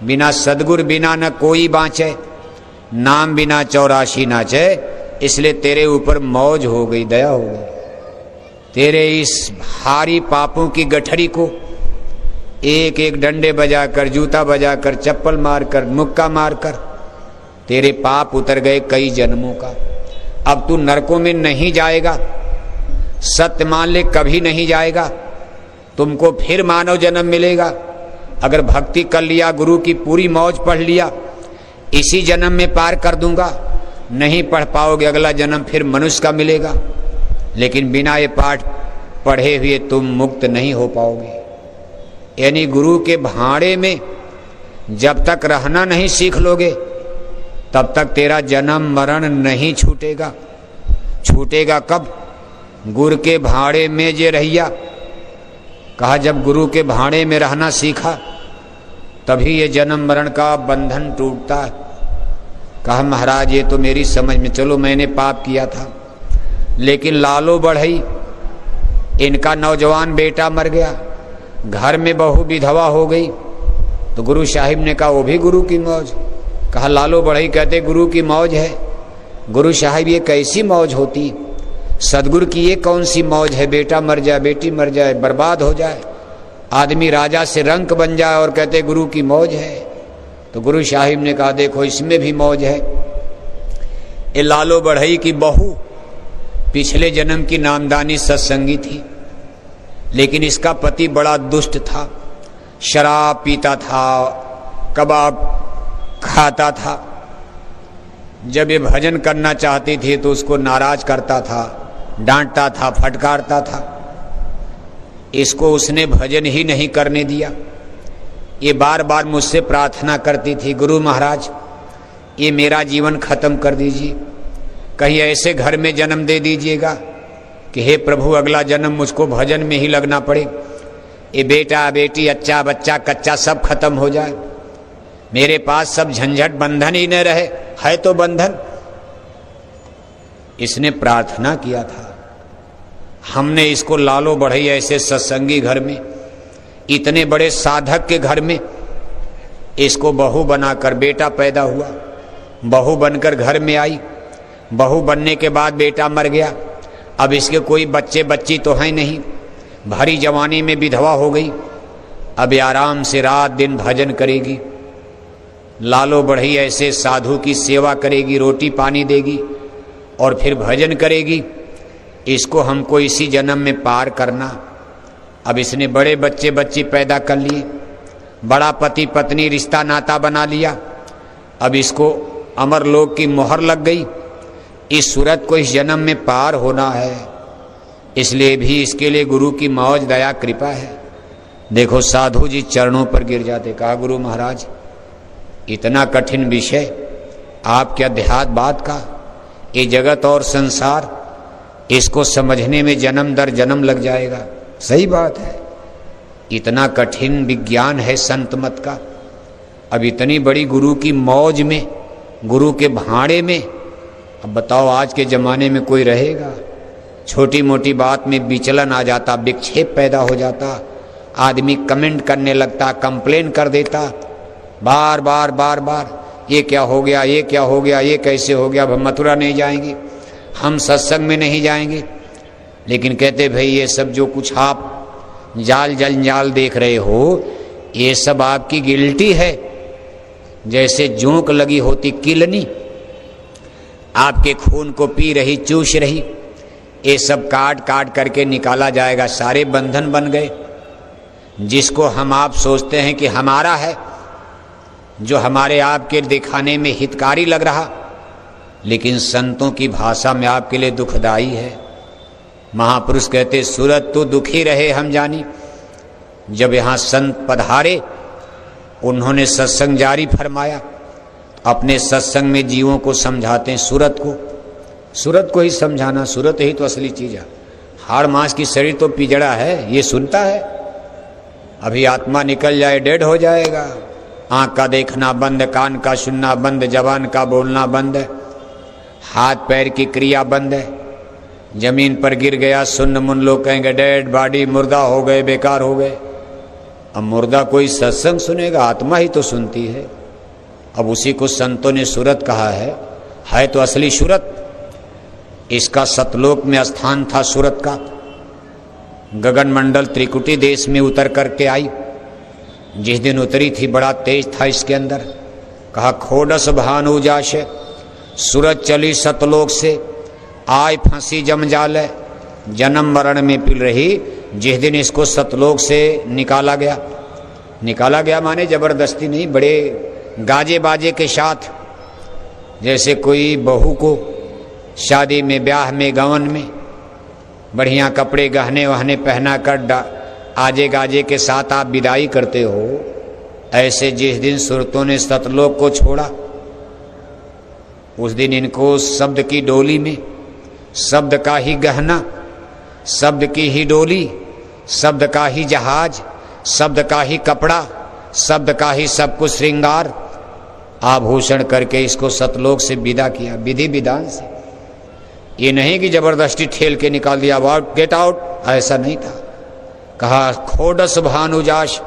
बिना सदगुर बिना न कोई बाँचे, नाम बिना 84 नाचे। इसलिए तेरे ऊपर मौज हो गई, दया हो गई। तेरे इस भारी पापों की गठरी को एक एक डंडे बजाकर, जूता बजाकर, चप्पल मारकर, मुक्का मारकर तेरे पाप उतर गए कई जन्मों का। अब तू नरकों में नहीं जाएगा, सत्य मान ले, कभी नहीं जाएगा। तुमको फिर मानव जन्म मिलेगा। अगर भक्ति कर लिया, गुरु की पूरी मौज पढ़ लिया, इसी जन्म में पार कर दूंगा। नहीं पढ़ पाओगे, अगला जन्म फिर मनुष्य का मिलेगा। लेकिन बिना ये पाठ पढ़े हुए तुम मुक्त नहीं हो पाओगे। यानी गुरु के भाड़े में जब तक रहना नहीं सीख लोगे, तब तक तेरा जन्म मरण नहीं छूटेगा। छूटेगा कब? गुरु के भाड़े में जे रहिया। कहा जब गुरु के भाड़े में रहना सीखा, तभी ये जन्म मरण का बंधन टूटता है। कहा महाराज ये तो मेरी समझ में, चलो मैंने पाप किया था, लेकिन लालो बढ़ई, इनका नौजवान बेटा मर गया, घर में बहू विधवा हो गई, तो गुरु साहिब ने कहा वो भी गुरु की मौज। कहा लालो बढ़ई कहते गुरु की मौज है। गुरु साहिब ये कैसी मौज होती? सदगुरु की ये कौन सी मौज है? बेटा मर जाए, बेटी मर जाए, बर्बाद हो जाए, आदमी राजा से रंक बन जाए और कहते गुरु की मौज है। तो गुरु साहिब ने कहा देखो इसमें भी मौज है। ये लालो बढ़ई की बहू पिछले जन्म की नामदानी सत्संगी थी, लेकिन इसका पति बड़ा दुष्ट था, शराब पीता था, कबाब खाता था। जब ये भजन करना चाहती थी तो उसको नाराज करता था, डांटता था, फटकारता था। इसको उसने भजन ही नहीं करने दिया। ये बार बार मुझसे प्रार्थना करती थी, गुरु महाराज ये मेरा जीवन खत्म कर दीजिए, कहीं ऐसे घर में जन्म दे दीजिएगा कि हे प्रभु अगला जन्म मुझको भजन में ही लगना पड़े, ये बेटा बेटी अच्छा बच्चा कच्चा सब खत्म हो जाए, मेरे पास सब झंझट बंधन ही न रहे, है तो बंधन। इसने प्रार्थना किया था। हमने इसको लालो बढ़ई ऐसे सत्संगी घर में, इतने बड़े साधक के घर में इसको बहू बनाकर, बेटा पैदा हुआ, बहू बनकर घर में आई, बहू बनने के बाद बेटा मर गया। अब इसके कोई बच्चे बच्ची तो हैं नहीं, भरी जवानी में विधवा हो गई। अब आराम से रात दिन भजन करेगी, लालो बढ़ई ऐसे साधु की सेवा करेगी, रोटी पानी देगी और फिर भजन करेगी। इसको हमको इसी जन्म में पार करना। अब इसने बड़े बच्चे बच्ची पैदा कर लिए, बड़ा पति पत्नी रिश्ता नाता बना लिया। अब इसको अमरलोक की मोहर लग गई। इस सूरत को इस जन्म में पार होना है, इसलिए भी इसके लिए गुरु की मौज दया कृपा है। देखो साधु जी चरणों पर गिर जाते, कहा गुरु महाराज इतना कठिन विषय, आपके अध्यात्म बात का, ये जगत और संसार, इसको समझने में जन्म दर जन्म लग जाएगा। सही बात है, इतना कठिन विज्ञान है संत मत का। अब इतनी बड़ी गुरु की मौज में, गुरु के भाड़े में, अब बताओ आज के ज़माने में कोई रहेगा? छोटी मोटी बात में विचलन आ जाता, विक्षेप पैदा हो जाता, आदमी कमेंट करने लगता, कंप्लेन कर देता, बार बार बार बार ये क्या हो गया, ये क्या हो गया, ये कैसे हो गया, हम मथुरा नहीं जाएंगे, हम सत्संग में नहीं जाएंगे। लेकिन कहते भाई ये सब जो कुछ आप जाल जंजाल देख रहे हो, ये सब आपकी गिल्टी है। जैसे जोंक लगी होती किलनी, आपके खून को पी रही, चूस रही, ये सब काट काट करके निकाला जाएगा। सारे बंधन बन गए। जिसको हम आप सोचते हैं कि हमारा है, जो हमारे आपके दिखाने में हितकारी लग रहा, लेकिन संतों की भाषा में आपके लिए दुखदाई है। महापुरुष कहते सूरत तो दुखी रहे हम जानी। जब यहाँ संत पधारे, उन्होंने सत्संग जारी फरमाया। अपने सत्संग में जीवों को समझाते हैं सूरत को ही समझाना। सूरत ही तो असली चीज है। हाड़ मांस की शरीर तो पिजड़ा है, ये सुनता है। अभी आत्मा निकल जाए डेड हो जाएगा। आँख का देखना बंद, कान का सुनना बंद, जबान का बोलना बंद है, हाथ पैर की क्रिया बंद है। जमीन पर गिर गया, सुन्न मुन लोग कहेंगे डेड बॉडी, मुर्दा हो गए, बेकार हो गए। अब मुर्दा कोई सत्संग सुनेगा? आत्मा ही तो सुनती है। अब उसी को संतों ने सूरत कहा है तो असली सूरत। इसका सतलोक में स्थान था सूरत का। गगन मंडल त्रिकुटी देश में उतर करके आई। जिस दिन उतरी थी बड़ा तेज था इसके अंदर। कहा खोडस भानु जाशे, सूरज चली सतलोक से, आय फंसी जमजाल, जन्म मरण में पिल रही। जिस दिन इसको सतलोक से निकाला गया माने जबरदस्ती नहीं, बड़े गाजे बाजे के साथ, जैसे कोई बहू को शादी में, ब्याह में, गवन में बढ़िया कपड़े गहने वहने पहना कर आजे गाजे के साथ आप विदाई करते हो, ऐसे जिस दिन सुरतों ने सतलोक को छोड़ा उस दिन इनको शब्द की डोली में, शब्द का ही गहना, शब्द की ही डोली, शब्द का ही जहाज, शब्द का ही कपड़ा, शब्द का ही सब कुछ श्रृंगार आभूषण करके इसको सतलोक से विदा किया, विधि विधान से। ये नहीं कि जबरदस्ती ठेल के निकाल दिया, आउट गेट आउट, ऐसा नहीं था। कहा खोडस भानुजाश,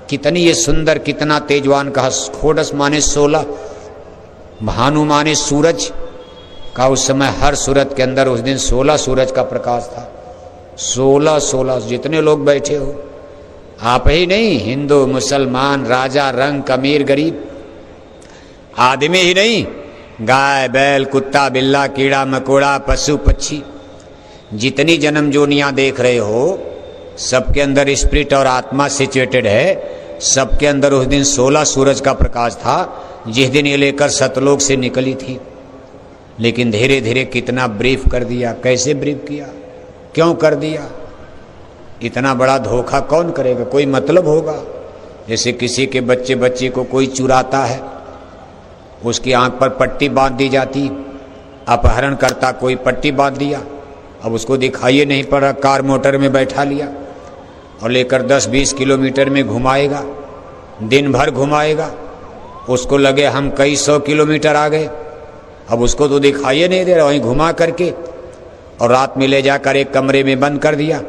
कितनी ये सुंदर, कितना तेजवान। कहा खोडस माने 16, भानु माने सूरज। कहा उस समय हर सूरत के अंदर उस दिन 16 सूरज का प्रकाश था। 16 जितने लोग बैठे हो, आप ही नहीं, हिंदू मुसलमान, राजा रंग अमीर गरीब, आदमी ही नहीं, गाय बैल कुत्ता बिल्ला कीड़ा मकोड़ा पशु पक्षी, जितनी जन्म जोनियां देख रहे हो सबके अंदर स्पिरिट और आत्मा सिचुएटेड है। सबके अंदर उस दिन 16 सूरज का प्रकाश था जिस दिन ये लेकर सतलोक से निकली थी। लेकिन धीरे धीरे कितना ब्रीफ कर दिया, कैसे ब्रीफ किया, क्यों कर दिया? इतना बड़ा धोखा कौन करेगा? कोई मतलब होगा। जैसे किसी के बच्चे को कोई चुराता है, उसकी आंख पर पट्टी बांध दी जाती, अपहरण करता कोई पट्टी बांध दिया, अब उसको दिखाइए नहीं पड़ रहा, कार मोटर में बैठा लिया और लेकर 10-20 किलोमीटर में घुमाएगा, दिन भर घुमाएगा, उसको लगे हम कई 100 किलोमीटर आ गए, अब उसको तो दिखाइए नहीं दे रहा, वहीं घुमा करके और रात में ले जाकर एक कमरे में बंद कर दिया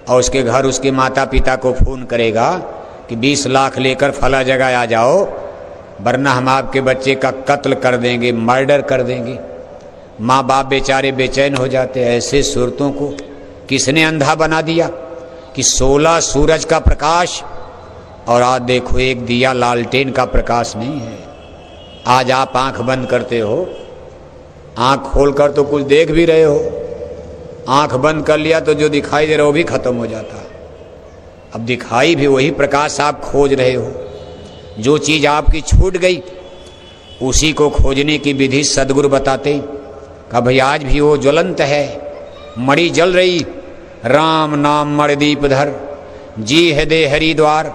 और उसके घर उसके माता पिता को फ़ोन करेगा कि 20 लाख लेकर फला जगह आ जाओ, वरना हम आपके बच्चे का कत्ल कर देंगे, मर्डर कर देंगे। माँ बाप बेचारे बेचैन हो जाते हैं। ऐसे सूरतों को किसने अंधा बना दिया कि 16 सूरज का प्रकाश, और आज देखो एक दिया लालटेन का प्रकाश नहीं है। आज आप आंख बंद करते हो, आंख खोलकर तो कुछ देख भी रहे हो, आंख बंद कर लिया तो जो दिखाई दे रहा वो भी खत्म हो जाता। अब दिखाई भी वही प्रकाश आप खोज रहे हो। जो चीज आपकी छूट गई उसी को खोजने की विधि सदगुरु बताते। कहा भाई आज भी वो ज्वलंत है, मणि जल रही, राम नाम मण दीप धर, जी है दे हरिद्वार,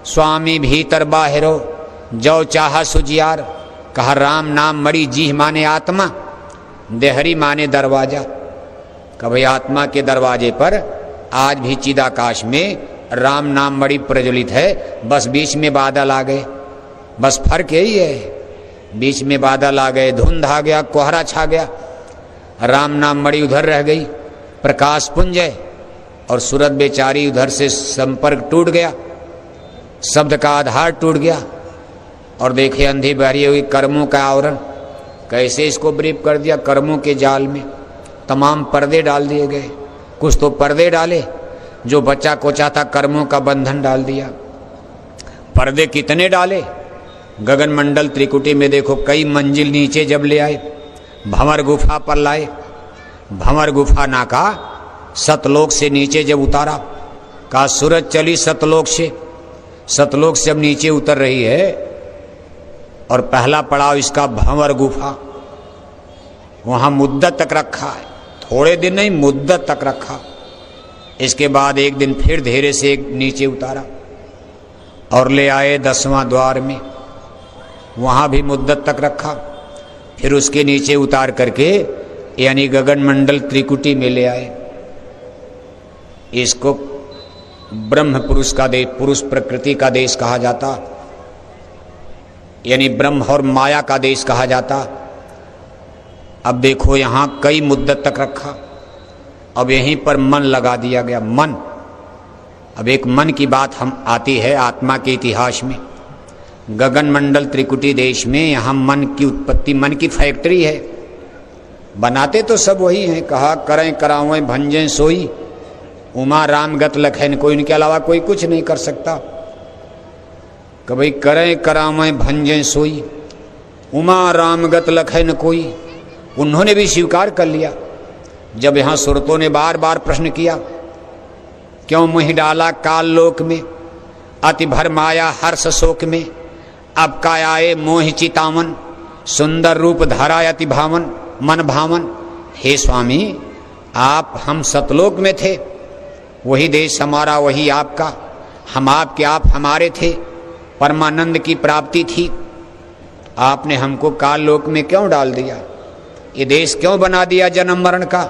स्वामी भीतर बाहरो, जो चाहा सुजियार। कहा राम नाम मणि, जी माने आत्मा, देहरी माने दरवाजा। कहा भाई आत्मा के दरवाजे पर आज भी चिदाकाश में राम नाम मणि प्रज्वलित है, बस बीच में बादल आ गए, बस फर्क यही है, बीच में बादल आ गए, धुंध आ गया, कोहरा छा गया, राम नाम मणि उधर रह गई, प्रकाश पुंज है, और सूरत बेचारी उधर से संपर्क टूट गया, शब्द का आधार टूट गया, और देखे अंधी बहरी हुई कर्मों का आवरण। कैसे इसको ब्रीफ कर दिया? कर्मों के जाल में तमाम पर्दे डाल दिए गए। कुछ तो पर्दे डाले, जो बच्चा कोचा था कर्मों का बंधन डाल दिया। पर्दे कितने डाले? गगन मंडल त्रिकुटी में देखो कई मंजिल नीचे जब ले आए, भंवर गुफा पर लाए, भंवर गुफा नाका सतलोक से नीचे जब उतारा, कहा सूरज चली सतलोक से, सतलोक से अब नीचे उतर रही है, और पहला पड़ाव इसका भंवर गुफा, वहां मुद्दत तक रखा है, थोड़े दिन नहीं मुद्दत तक रखा। इसके बाद एक दिन फिर धीरे से नीचे उतारा और ले आए 10वां द्वार में, वहां भी मुद्दत तक रखा, फिर उसके नीचे उतार करके यानी गगन मंडल त्रिकुटी में ले आए। इसको ब्रह्म पुरुष का देश, पुरुष प्रकृति का देश कहा जाता, यानी ब्रह्म और माया का देश कहा जाता। अब देखो यहां कई मुद्दत तक रखा, अब यहीं पर मन लगा दिया गया। मन अब एक मन की बात हम आती है आत्मा के इतिहास में। गगन मंडल त्रिकुटी देश में यहाँ मन की उत्पत्ति, मन की फैक्ट्री है। बनाते तो सब वही हैं। कहा करें करावें भंजें सोई, उमा राम गत लखन कोई, इनके अलावा कोई कुछ नहीं कर सकता। कभी करें करावें भंजें सोई, उमा राम गत लखन कोई, उन्होंने भी स्वीकार कर लिया। जब यहाँ सुरतों ने बार बार प्रश्न किया, क्यों मोहि डाला काल लोक में, अति भर माया हर्ष शोक में, अब का आए मोहि चितावन, सुंदर रूप धरा अति भावन मन भावन। हे स्वामी, आप हम सतलोक में थे, वही देश हमारा वही आपका, हम आपके आप हमारे थे, परमानंद की प्राप्ति थी। आपने हमको काल लोक में क्यों डाल दिया, ये देश क्यों बना दिया जन्म मरण का,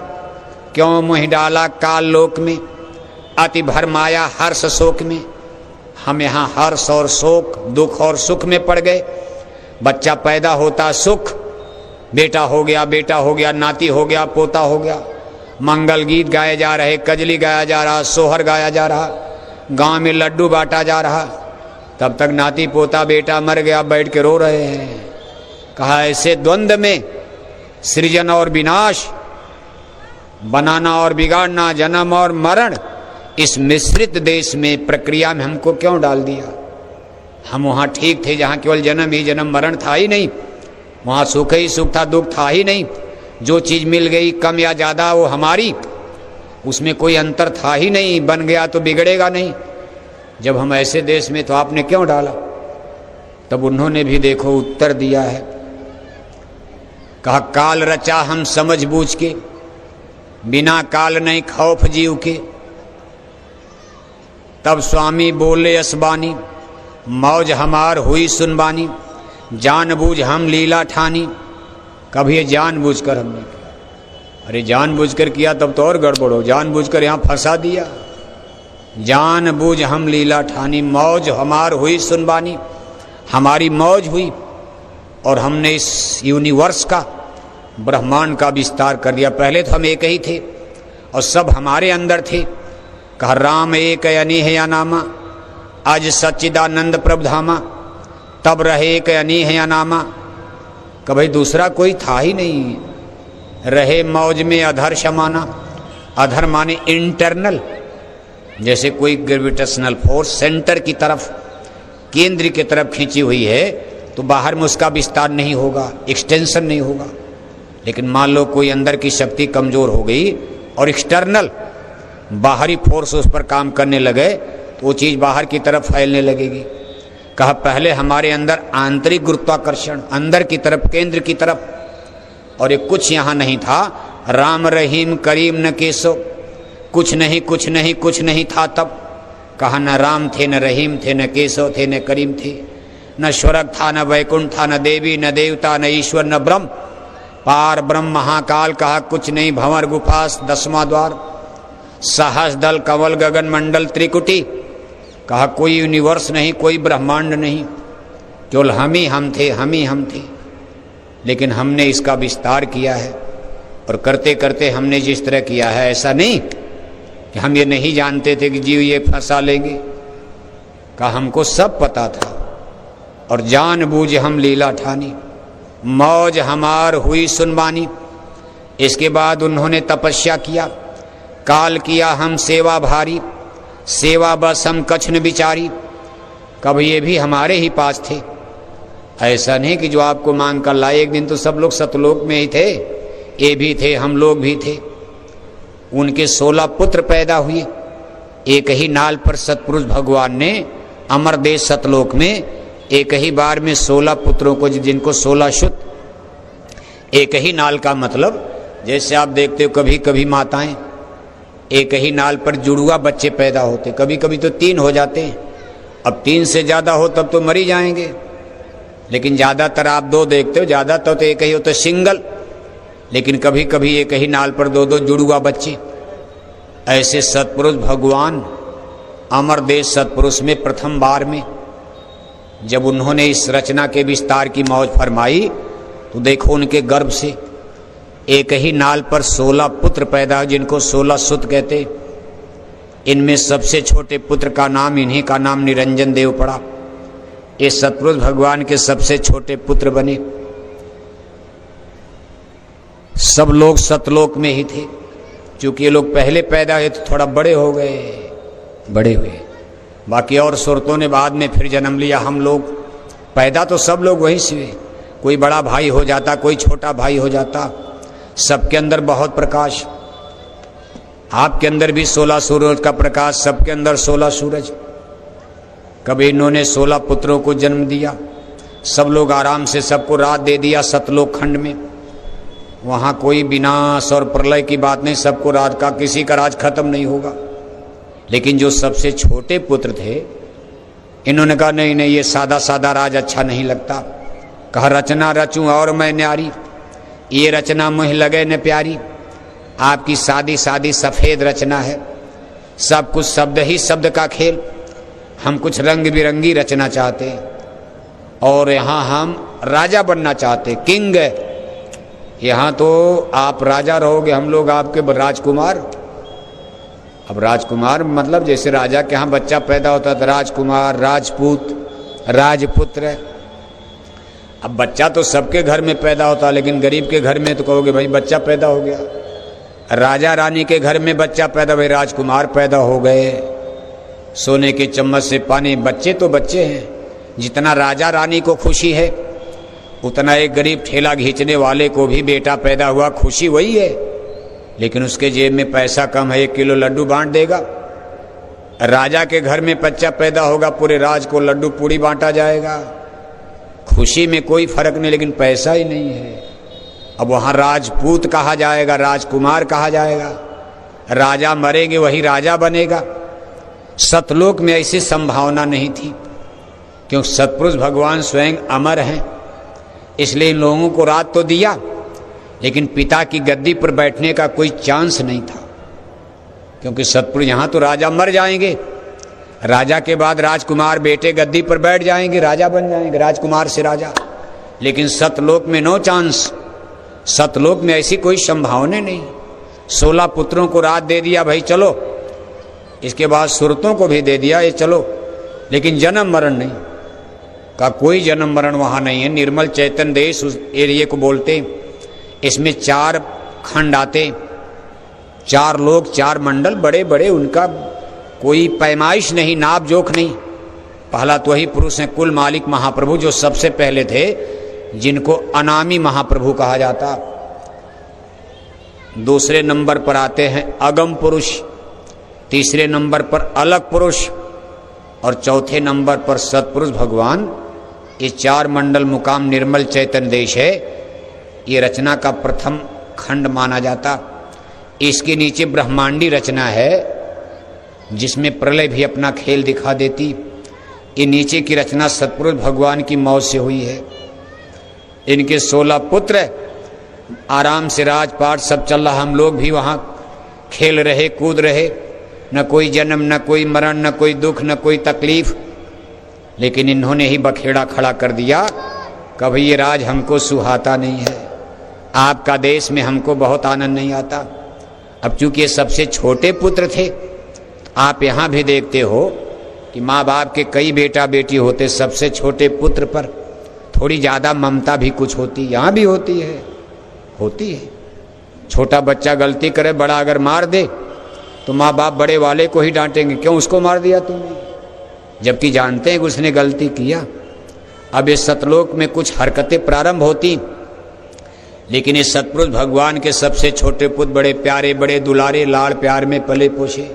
क्यों मोहि डाला काल लोक में, अति भर माया हर्ष शोक में। हम यहाँ हर्ष और शोक, दुख और सुख में पड़ गए। बच्चा पैदा होता सुख, बेटा हो गया, नाती हो गया, पोता हो गया, मंगल गीत गाए जा रहे, कजली गाया जा रहा, सोहर गाया जा रहा, गांव में लड्डू बांटा जा रहा। तब तक नाती पोता बेटा मर गया, बैठ के रो रहे हैं। कहा ऐसे द्वंद्व में सृजन और विनाश, बनाना और बिगाड़ना, जन्म और मरण, इस मिश्रित देश में प्रक्रिया में हमको क्यों डाल दिया। हम वहाँ ठीक थे जहाँ केवल जन्म ही जन्म, मरण था ही नहीं, वहाँ सुख ही सुख था, दुख था ही नहीं। जो चीज़ मिल गई कम या ज़्यादा वो हमारी, उसमें कोई अंतर था ही नहीं, बन गया तो बिगड़ेगा नहीं। जब हम ऐसे देश में तो आपने क्यों डाला। तब उन्होंने भी देखो उत्तर दिया है। कहा काल रचा हम समझ बूझ के, बिना काल नहीं खौफ जीव के। तब स्वामी बोले असबानी, मौज हमार हुई सुनबानी, जानबूझ हम लीला ठानी। कभी ये जानबूझकर हमने किया। अरे जानबूझकर किया तब तो और गड़बड़ हो, जानबूझकर यहाँ फंसा दिया। जानबूझ हम लीला ठानी, मौज हमार हुई सुनबानी, हमारी मौज हुई और हमने इस यूनिवर्स का, ब्रह्मांड का विस्तार कर दिया। पहले तो हम एक ही थे और सब हमारे अंदर थे। कहा राम एक अनेह या नामा, आज सच्चिदानंद प्रभु धामा, तब रहे एक अनेह या नामा। कभी दूसरा कोई था ही नहीं। रहे मौज में अधर शमाना, अधर माने इंटरनल, जैसे कोई ग्रेविटेशनल फोर्स सेंटर की तरफ, केंद्र की तरफ खींची हुई है तो बाहर में उसका विस्तार नहीं होगा, एक्सटेंशन नहीं होगा। लेकिन मान लो कोई अंदर की शक्ति कमजोर हो गई और एक्सटर्नल बाहरी फोर्स उस पर काम करने लगे तो वो चीज़ बाहर की तरफ फैलने लगेगी। कहा पहले हमारे अंदर आंतरिक गुरुत्वाकर्षण, अंदर की तरफ, केंद्र की तरफ, और ये कुछ यहाँ नहीं था। राम रहीम करीम न केशो, कुछ नहीं कुछ नहीं कुछ नहीं था तब। कहा न राम थे, न रहीम थे, न केशव थे, न करीम थे, न स्वर्ग था, न वैकुंठ था, न देवी, न देवता, न ईश्वर, न ब्रह्म, पार ब्रह्म महाकाल। कहा कुछ नहीं, भंवर गुफास 10वां द्वार, सहस दल कंवल गगन मंडल त्रिकुटी। कहा कोई यूनिवर्स नहीं, कोई ब्रह्मांड नहीं, केवल हम ही हम थे, हम ही हम थे। लेकिन हमने इसका विस्तार किया है और करते करते हमने जिस तरह किया है, ऐसा नहीं कि हम ये नहीं जानते थे कि जीव ये फंसा लेंगे। कहा हमको सब पता था और जानबूझ हम लीला ठानी, मौज हमार हुई सुनबानी। इसके बाद उन्होंने तपस्या किया, काल किया हम सेवा भारी, सेवा बस हम कछ न विचारी। कब ये भी हमारे ही पास थे, ऐसा नहीं कि जो आपको मांग कर लाए। एक दिन तो सब लोग सतलोक में ही थे, ये भी थे, हम लोग भी थे। उनके 16 पुत्र पैदा हुए। एक ही नाल पर सतपुरुष भगवान ने अमर देश सतलोक में एक ही बार में 16 पुत्रों को, जिनको 16 शुद्ध, एक ही नाल का मतलब जैसे आप देखते हो कभी कभी माताएं एक ही नाल पर जुड़वा बच्चे पैदा होते, कभी कभी तो 3 हो जाते हैं। अब 3 से ज़्यादा हो तब तो मर ही जाएंगे, लेकिन ज़्यादातर आप 2 देखते हो, ज़्यादातर तो एक ही होता सिंगल, लेकिन कभी कभी एक ही नाल पर 2-2 जुड़वा बच्चे। ऐसे सतपुरुष भगवान अमर देश सतपुरुष में प्रथम बार में जब उन्होंने इस रचना के विस्तार की मौज फरमाई तो देखो उनके गर्भ से एक ही नाल पर 16 पुत्र पैदा, जिनको 16 सुत कहते। इनमें सबसे छोटे पुत्र का नाम, इन्हीं का नाम निरंजन देव पड़ा। ये सतपुरुष भगवान के सबसे छोटे पुत्र बने। सब लोग सतलोक में ही थे। चूंकि ये लोग पहले पैदा हुए तो थोड़ा बड़े हो गए, बड़े हुए। बाकी और सुरतों ने बाद में फिर जन्म लिया। हम लोग पैदा तो सब लोग वहीं से हुए। कोई बड़ा भाई हो जाता, कोई छोटा भाई हो जाता। सबके अंदर बहुत प्रकाश। आपके अंदर भी 16 सूरज का प्रकाश, सबके अंदर 16 सूरज। कभी इन्होंने 16 पुत्रों को जन्म दिया। सब लोग आराम से सबको राज दे दिया सतलोक खंड में। वहां कोई विनाश और प्रलय की बात नहीं, सबको राज का, किसी का राज खत्म नहीं होगा। लेकिन जो सबसे छोटे पुत्र थे, इन्होंने कहा नहीं नहीं, ये सादा सादा राज अच्छा नहीं लगता। कहा रचना रचूं और मैं न्यारी, ये रचना मुँह लगे न प्यारी। आपकी सादी सादी सफेद रचना है, सब कुछ शब्द ही शब्द का खेल। हम कुछ रंग बिरंगी रचना चाहते हैं और यहाँ हम राजा बनना चाहते, किंग। यहाँ तो आप राजा रहोगे, हम लोग आपके राजकुमार। अब राजकुमार मतलब जैसे राजा के यहाँ बच्चा पैदा होता था, राजकुमार, राजपूत, राजपुत्र। अब बच्चा तो सबके घर में पैदा होता, लेकिन गरीब के घर में तो कहोगे भाई बच्चा पैदा हो गया। राजा रानी के घर में बच्चा पैदा, भाई राजकुमार पैदा हो गए। सोने के चम्मच से पानी, बच्चे तो बच्चे हैं। जितना राजा रानी को खुशी है, उतना एक गरीब ठेला खींचने वाले को भी बेटा पैदा हुआ, खुशी वही है। लेकिन उसके जेब में पैसा कम है, 1 किलो लड्डू बांट देगा। राजा के घर में बच्चा पैदा होगा, पूरे राज को लड्डू पूड़ी बांटा जाएगा। खुशी में कोई फर्क नहीं, लेकिन पैसा ही नहीं है। अब वहां राजपूत कहा जाएगा, राजकुमार कहा जाएगा। राजा मरेंगे, वही राजा बनेगा। सतलोक में ऐसी संभावना नहीं थी, क्योंकि सतपुरुष भगवान स्वयं अमर हैं। इसलिए इन लोगों को राज तो दिया, लेकिन पिता की गद्दी पर बैठने का कोई चांस नहीं था। क्योंकि सतपुरुष यहां तो राजा मर जाएंगे, राजा के बाद राजकुमार बेटे गद्दी पर बैठ जाएंगे, राजा बन जाएंगे, राजकुमार से राजा। लेकिन सतलोक में नो चांस। सतलोक में ऐसी कोई संभावना नहीं। 16 पुत्रों को राज दे दिया, भाई चलो। इसके बाद सुरतों को भी दे दिया, ये चलो। लेकिन जन्म मरण नहीं का, कोई जन्म मरण वहां नहीं है। निर्मल चैतन्य देश उस एरिए को बोलते। इसमें 4 खंड आते, 4 लोग, 4 मंडल बड़े बड़े। उनका कोई पैमाइश नहीं, नाप जोख नहीं। पहला तो वही पुरुष है कुल मालिक महाप्रभु, जो सबसे पहले थे, जिनको अनामी महाप्रभु कहा जाता। दूसरे नंबर पर आते हैं अगम पुरुष, तीसरे नंबर पर अलग पुरुष और चौथे नंबर पर सतपुरुष भगवान। ये 4 मंडल मुकाम निर्मल चैतन्य देश है। ये रचना का प्रथम खंड माना जाता। इसके नीचे ब्रह्मांडी रचना है, जिसमें प्रलय भी अपना खेल दिखा देती। ये नीचे की रचना सतपुरुष भगवान की मौत से हुई है। इनके 16 पुत्र, आराम से राजपाट सब चल रहा, हम लोग भी वहाँ खेल रहे, कूद रहे। न कोई जन्म, न कोई मरण, न कोई दुख, न कोई तकलीफ। लेकिन इन्होंने ही बखेड़ा खड़ा कर दिया, कभी ये राज हमको सुहाता नहीं है, आपका देश में हमको बहुत आनंद नहीं आता। अब चूंकि ये सबसे छोटे पुत्र थे, आप यहाँ भी देखते हो कि माँ बाप के कई बेटा बेटी होते, सबसे छोटे पुत्र पर थोड़ी ज़्यादा ममता भी कुछ होती, यहाँ भी होती है, होती है। छोटा बच्चा गलती करे, बड़ा अगर मार दे तो माँ बाप बड़े वाले को ही डांटेंगे, क्यों उसको मार दिया तुमने, जबकि जानते हैं कि उसने गलती किया। अब इस सतलोक में कुछ हरकतें प्रारंभ होती, लेकिन इस सतपुरुष भगवान के सबसे छोटे पुत्र बड़े प्यारे, बड़े दुलारे, लाड़ प्यार में पले पोषे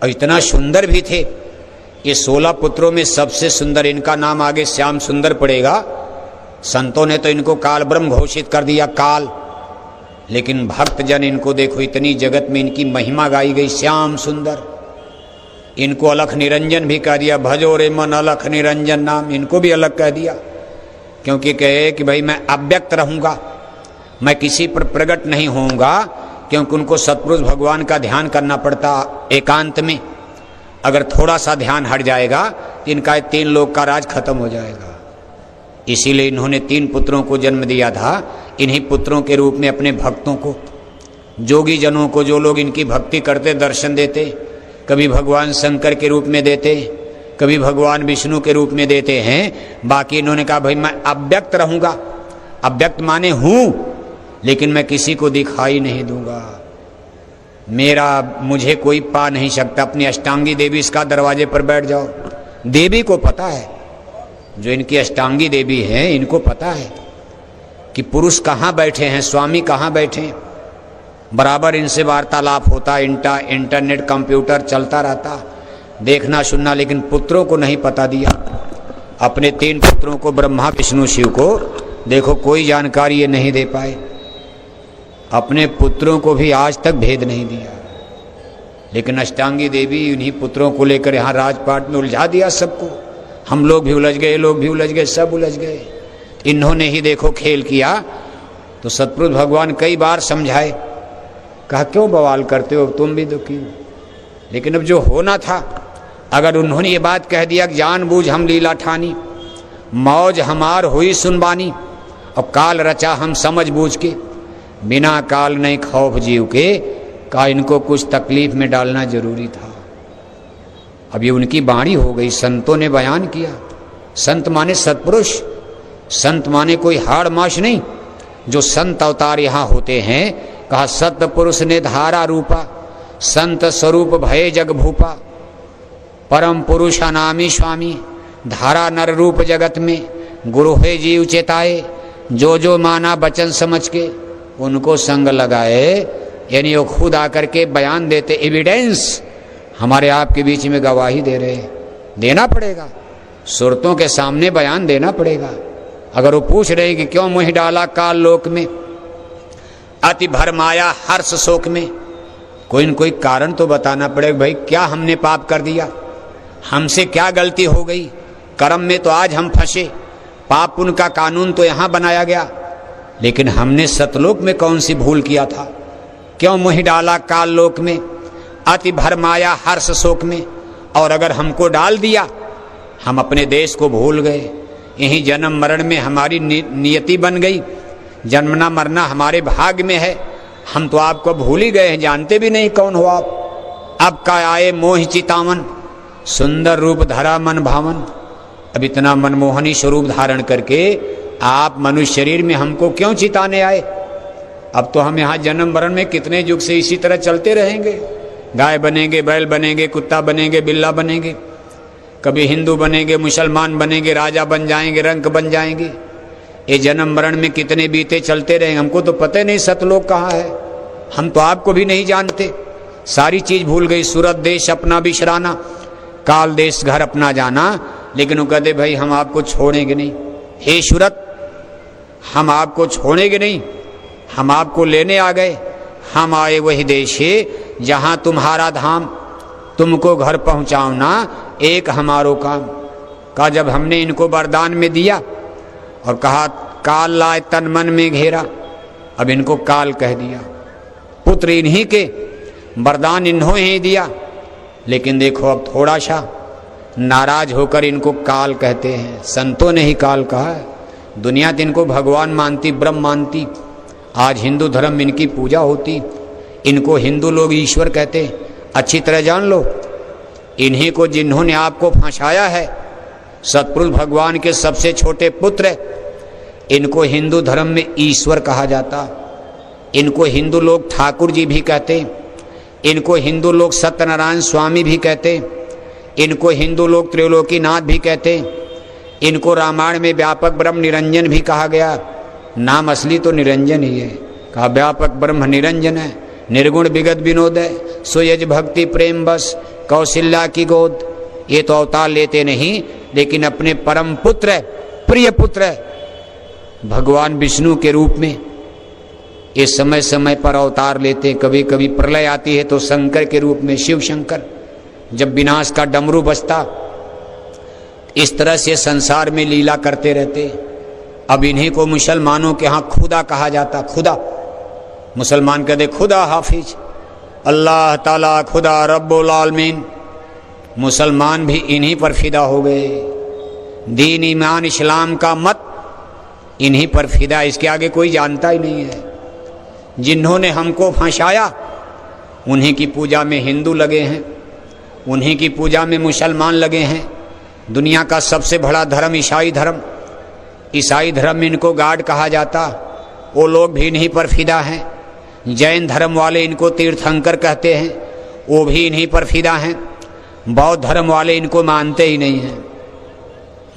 और इतना सुंदर भी थे। ये 16 पुत्रों में सबसे सुंदर, इनका नाम आगे श्याम सुंदर पड़ेगा। संतों ने तो इनको काल ब्रह्म घोषित कर दिया, काल। लेकिन भक्त जन इनको देखो, इतनी जगत में इनकी महिमा गाई गई, श्याम सुंदर। इनको अलख निरंजन भी कह दिया, भजो रे मन अलख निरंजन नाम, इनको भी अलग कह दिया। क्योंकि कहे कि भाई मैं अव्यक्त रहूंगा, मैं किसी पर प्रकट नहीं होऊंगा, क्योंकि उनको सतपुरुष भगवान का ध्यान करना पड़ता एकांत में। अगर थोड़ा सा ध्यान हट जाएगा तो इनका 3 लोक का राज खत्म हो जाएगा। इसीलिए इन्होंने 3 पुत्रों को जन्म दिया था। इन्हीं पुत्रों के रूप में अपने भक्तों को, जोगी जनों को, जो लोग इनकी भक्ति करते, दर्शन देते, कभी भगवान शंकर के रूप में देते, कभी भगवान विष्णु के रूप में देते हैं। बाकी इन्होंने कहा भाई मैं अव्यक्त रहूंगा। अव्यक्त माने हूं, लेकिन मैं किसी को दिखाई नहीं दूंगा, मुझे कोई पा नहीं सकता। अपनी अष्टांगी देवी इसका दरवाजे पर बैठ जाओ। देवी को पता है, जो इनकी अष्टांगी देवी हैं इनको पता है कि पुरुष कहाँ बैठे हैं, स्वामी कहाँ बैठे हैं। बराबर इनसे वार्तालाप होता, इंटरनेट कंप्यूटर चलता रहता, देखना सुनना, लेकिन पुत्रों को नहीं पता दिया। अपने 3 पुत्रों को, ब्रह्मा विष्णु शिव को, देखो कोई जानकारी ये नहीं दे पाए। अपने पुत्रों को भी आज तक भेद नहीं दिया। लेकिन अष्टांगी देवी उन्हीं पुत्रों को लेकर यहाँ राजपाट में उलझा दिया सबको। हम लोग भी उलझ गए, लोग भी उलझ गए, सब उलझ गए। इन्होंने ही देखो खेल किया। तो सतपुरुष भगवान कई बार समझाए, कहा क्यों बवाल करते हो, तुम भी दुखी हो। लेकिन अब जो होना था, अगर उन्होंने ये बात कह दिया कि जानबूझ हम लीला ठानी, मौज हमार हुई सुनबानी, और काल रचा हम समझ बूझ के, बिना काल नहीं खौफ जीव के, का इनको कुछ तकलीफ में डालना जरूरी था। अब ये उनकी बाणी हो गई, संतों ने बयान किया। संत माने सत्पुरुष, संत माने कोई हाड़ माश नहीं। जो संत अवतार यहाँ होते हैं, कहा सत्पुरुष ने धारा रूपा, संत स्वरूप भय जग भूपा, परम पुरुष अनामी स्वामी, धारा नर रूप जगत में, गुरु है जीव चेताए, जो जो माना बचन समझ के उनको संग लगाए। यानी वो खुद आकर के बयान देते, एविडेंस हमारे आपके बीच में गवाही दे रहे, देना पड़ेगा, सुरतों के सामने बयान देना पड़ेगा। अगर वो पूछ रहे कि क्यों मुँह डाला काल लोक में, अति भरमाया हर्ष शोक में, कोई न कोई कारण तो बताना पड़ेगा। भाई क्या हमने पाप कर दिया, हमसे क्या गलती हो गई, कर्म में तो आज हम फंसे, पाप पुण्य का कानून तो यहाँ बनाया गया, लेकिन हमने सतलोक में कौन सी भूल किया था, क्यों मुँह डाला काल लोक में, अति भरमाया हर्ष शोक में। और अगर हमको डाल दिया, हम अपने देश को भूल गए, यहीं जन्म मरण में हमारी नियति बन गई, जन्मना मरना हमारे भाग्य में है, हम तो आपको भूल ही गए हैं, जानते भी नहीं कौन हो आप। अब का आए मोह चितावन, सुंदर रूप धरा मन भावन। अब इतना मनमोहनी स्वरूप धारण करके आप मनुष्य शरीर में हमको क्यों चिताने आए। अब तो हम यहाँ जन्म मरण में कितने युग से इसी तरह चलते रहेंगे, गाय बनेंगे, बैल बनेंगे, कुत्ता बनेंगे, बिल्ला बनेंगे, कभी हिंदू बनेंगे, मुसलमान बनेंगे, राजा बन जाएंगे, रंक बन जाएंगे। ये जन्म मरण में कितने बीते चलते रहेंगे, हमको तो पता नहीं सतलोक कहाँ है, हम तो आपको भी नहीं जानते, सारी चीज भूल गई। सूरत देश अपना बिशराना, काल देश घर अपना जाना। लेकिन वो कहते भाई हम आपको छोड़ेंगे नहीं, हे सूरत हम आपको छोड़ेंगे नहीं, हम आपको लेने आ गए, हम आए वही देश है जहाँ तुम्हारा धाम, तुमको घर पहुँचाना एक हमारो काम। का जब हमने इनको वरदान में दिया और कहा काल लाए तन मन में घेरा, अब इनको काल कह दिया, पुत्र इन्हीं के, वरदान इन्हों ही दिया। लेकिन देखो अब थोड़ा सा नाराज होकर इनको काल कहते हैं। संतों ने ही काल कहा है, दुनिया तो इनको भगवान मानती, ब्रह्म मानती। आज हिंदू धर्म में इनकी पूजा होती, इनको हिंदू लोग ईश्वर कहते। अच्छी तरह जान लो, इन्हीं को जिन्होंने आपको फंसाया है, सतपुरुष भगवान के सबसे छोटे पुत्र, इनको हिंदू धर्म में ईश्वर कहा जाता। इनको हिंदू लोग ठाकुर जी भी कहते, इनको हिंदू लोग सत्यनारायण स्वामी भी कहते, इनको हिंदू लोग त्रिलोकीनाथ भी कहते, इनको रामायण में व्यापक ब्रह्म निरंजन भी कहा गया। नाम असली तो निरंजन ही है, कहा व्यापक ब्रह्म निरंजन है, निर्गुण विगत विनोद है, सुयज भक्ति प्रेम बस, कौशल्या की गोद। ये तो अवतार लेते नहीं, लेकिन अपने परम पुत्र, प्रिय पुत्र भगवान विष्णु के रूप में ये समय समय पर अवतार लेते। कभी कभी प्रलय आती है तो शंकर के रूप में, शिव शंकर, जब विनाश का डमरू बजता, इस तरह से संसार में लीला करते रहते। अब इन्हीं को मुसलमानों के यहाँ खुदा कहा जाता। खुदा, मुसलमान कहते खुदा हाफिज, अल्लाह ताला खुदा रब्बुल आलमीन। मुसलमान भी इन्हीं पर फिदा हो गए। दीन ईमान इस्लाम का मत इन्हीं पर फिदा, इसके आगे कोई जानता ही नहीं है। जिन्होंने हमको फंसाया उन्हीं की पूजा में हिंदू लगे हैं, उन्हीं की पूजा में मुसलमान लगे हैं। दुनिया का सबसे बड़ा धर्म ईसाई धर्म, ईसाई धर्म में इनको गाड कहा जाता, वो लोग भी इन्हीं पर फिदा हैं। जैन धर्म वाले इनको तीर्थंकर कहते हैं, वो भी इन्हीं पर फिदा हैं। बौद्ध धर्म वाले इनको मानते ही नहीं हैं।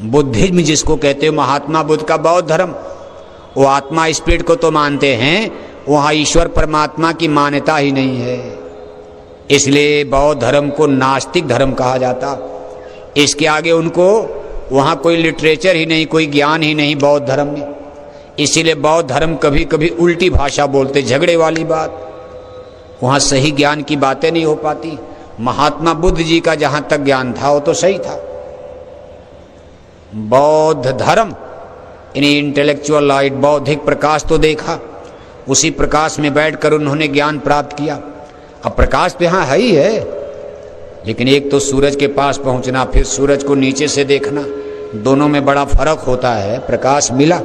बुद्धिज्म जिसको कहते हो, महात्मा बुद्ध का बौद्ध धर्म, वो आत्मा स्पिरिट को तो मानते हैं, वहाँ ईश्वर परमात्मा की मान्यता ही नहीं है। इसलिए बौद्ध धर्म को नास्तिक धर्म कहा जाता। इसके आगे उनको वहाँ कोई लिटरेचर ही नहीं, कोई ज्ञान ही नहीं बौद्ध धर्म में। इसीलिए बौद्ध धर्म कभी कभी उल्टी भाषा बोलते, झगड़े वाली बात, वहाँ सही ज्ञान की बातें नहीं हो पाती। महात्मा बुद्ध जी का जहाँ तक ज्ञान था वो तो सही था। बौद्ध धर्म यानी इंटेलेक्चुअल लाइट, बौद्धिक प्रकाश तो देखा, उसी प्रकाश में बैठकर उन्होंने ज्ञान प्राप्त किया। अब प्रकाश तो यहाँ है ही है, लेकिन एक तो सूरज के पास पहुंचना, फिर सूरज को नीचे से देखना, दोनों में बड़ा फर्क होता है। प्रकाश मिला,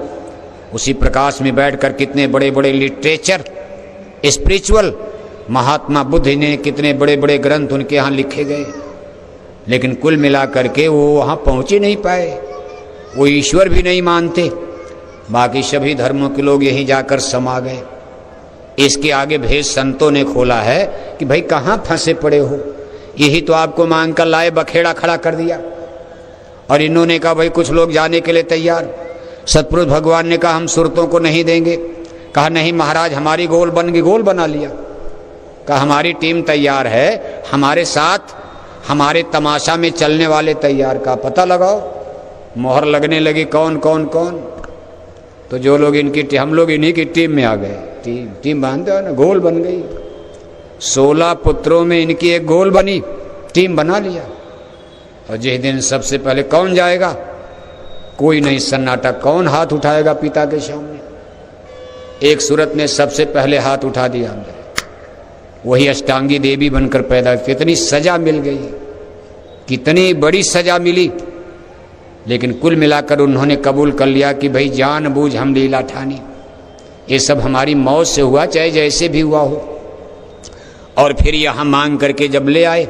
उसी प्रकाश में बैठकर कितने बड़े बड़े लिटरेचर स्पिरिचुअल, महात्मा बुद्ध ने कितने बड़े बड़े ग्रंथ उनके यहाँ लिखे गए, लेकिन कुल मिलाकर के वो वहाँ पहुँच ही नहीं पाए। वो ईश्वर भी नहीं मानते। बाकी सभी धर्मों के लोग यहीं जाकर समा गए। इसके आगे भेद संतों ने खोला है कि भाई कहाँ फंसे पड़े हो, यही तो आपको मांग कर लाए, बखेड़ा खड़ा कर दिया। और इन्होंने कहा भाई कुछ लोग जाने के लिए तैयार। सतपुरुष भगवान ने कहा हम सुरतों को नहीं देंगे। कहा नहीं महाराज, हमारी गोल बन गई, गोल बना लिया। कहा हमारी टीम तैयार है, हमारे साथ हमारे तमाशा में चलने वाले तैयार, का पता लगाओ। मोहर लगने लगी कौन कौन कौन, तो जो लोग इनकी, हम लोग इन्हीं की टीम में आ गए। टीम बांधते हो ना, गोल बन गई। 16 पुत्रों में इनकी एक गोल बनी, टीम बना लिया। और जिस दिन सबसे पहले कौन जाएगा, कोई नहीं, सन्नाटा। कौन हाथ उठाएगा पिता के सामने? एक सूरत ने सबसे पहले हाथ उठा दिया हमने, वही अष्टांगी देवी बनकर पैदा। कितनी सजा मिल गई, कितनी बड़ी सजा मिली, लेकिन कुल मिलाकर उन्होंने कबूल कर लिया कि भाई जानबूझ हम लीला ठानी, ये सब हमारी मौत से हुआ, चाहे जैसे भी हुआ हो। और फिर यहाँ मांग करके जब ले आए,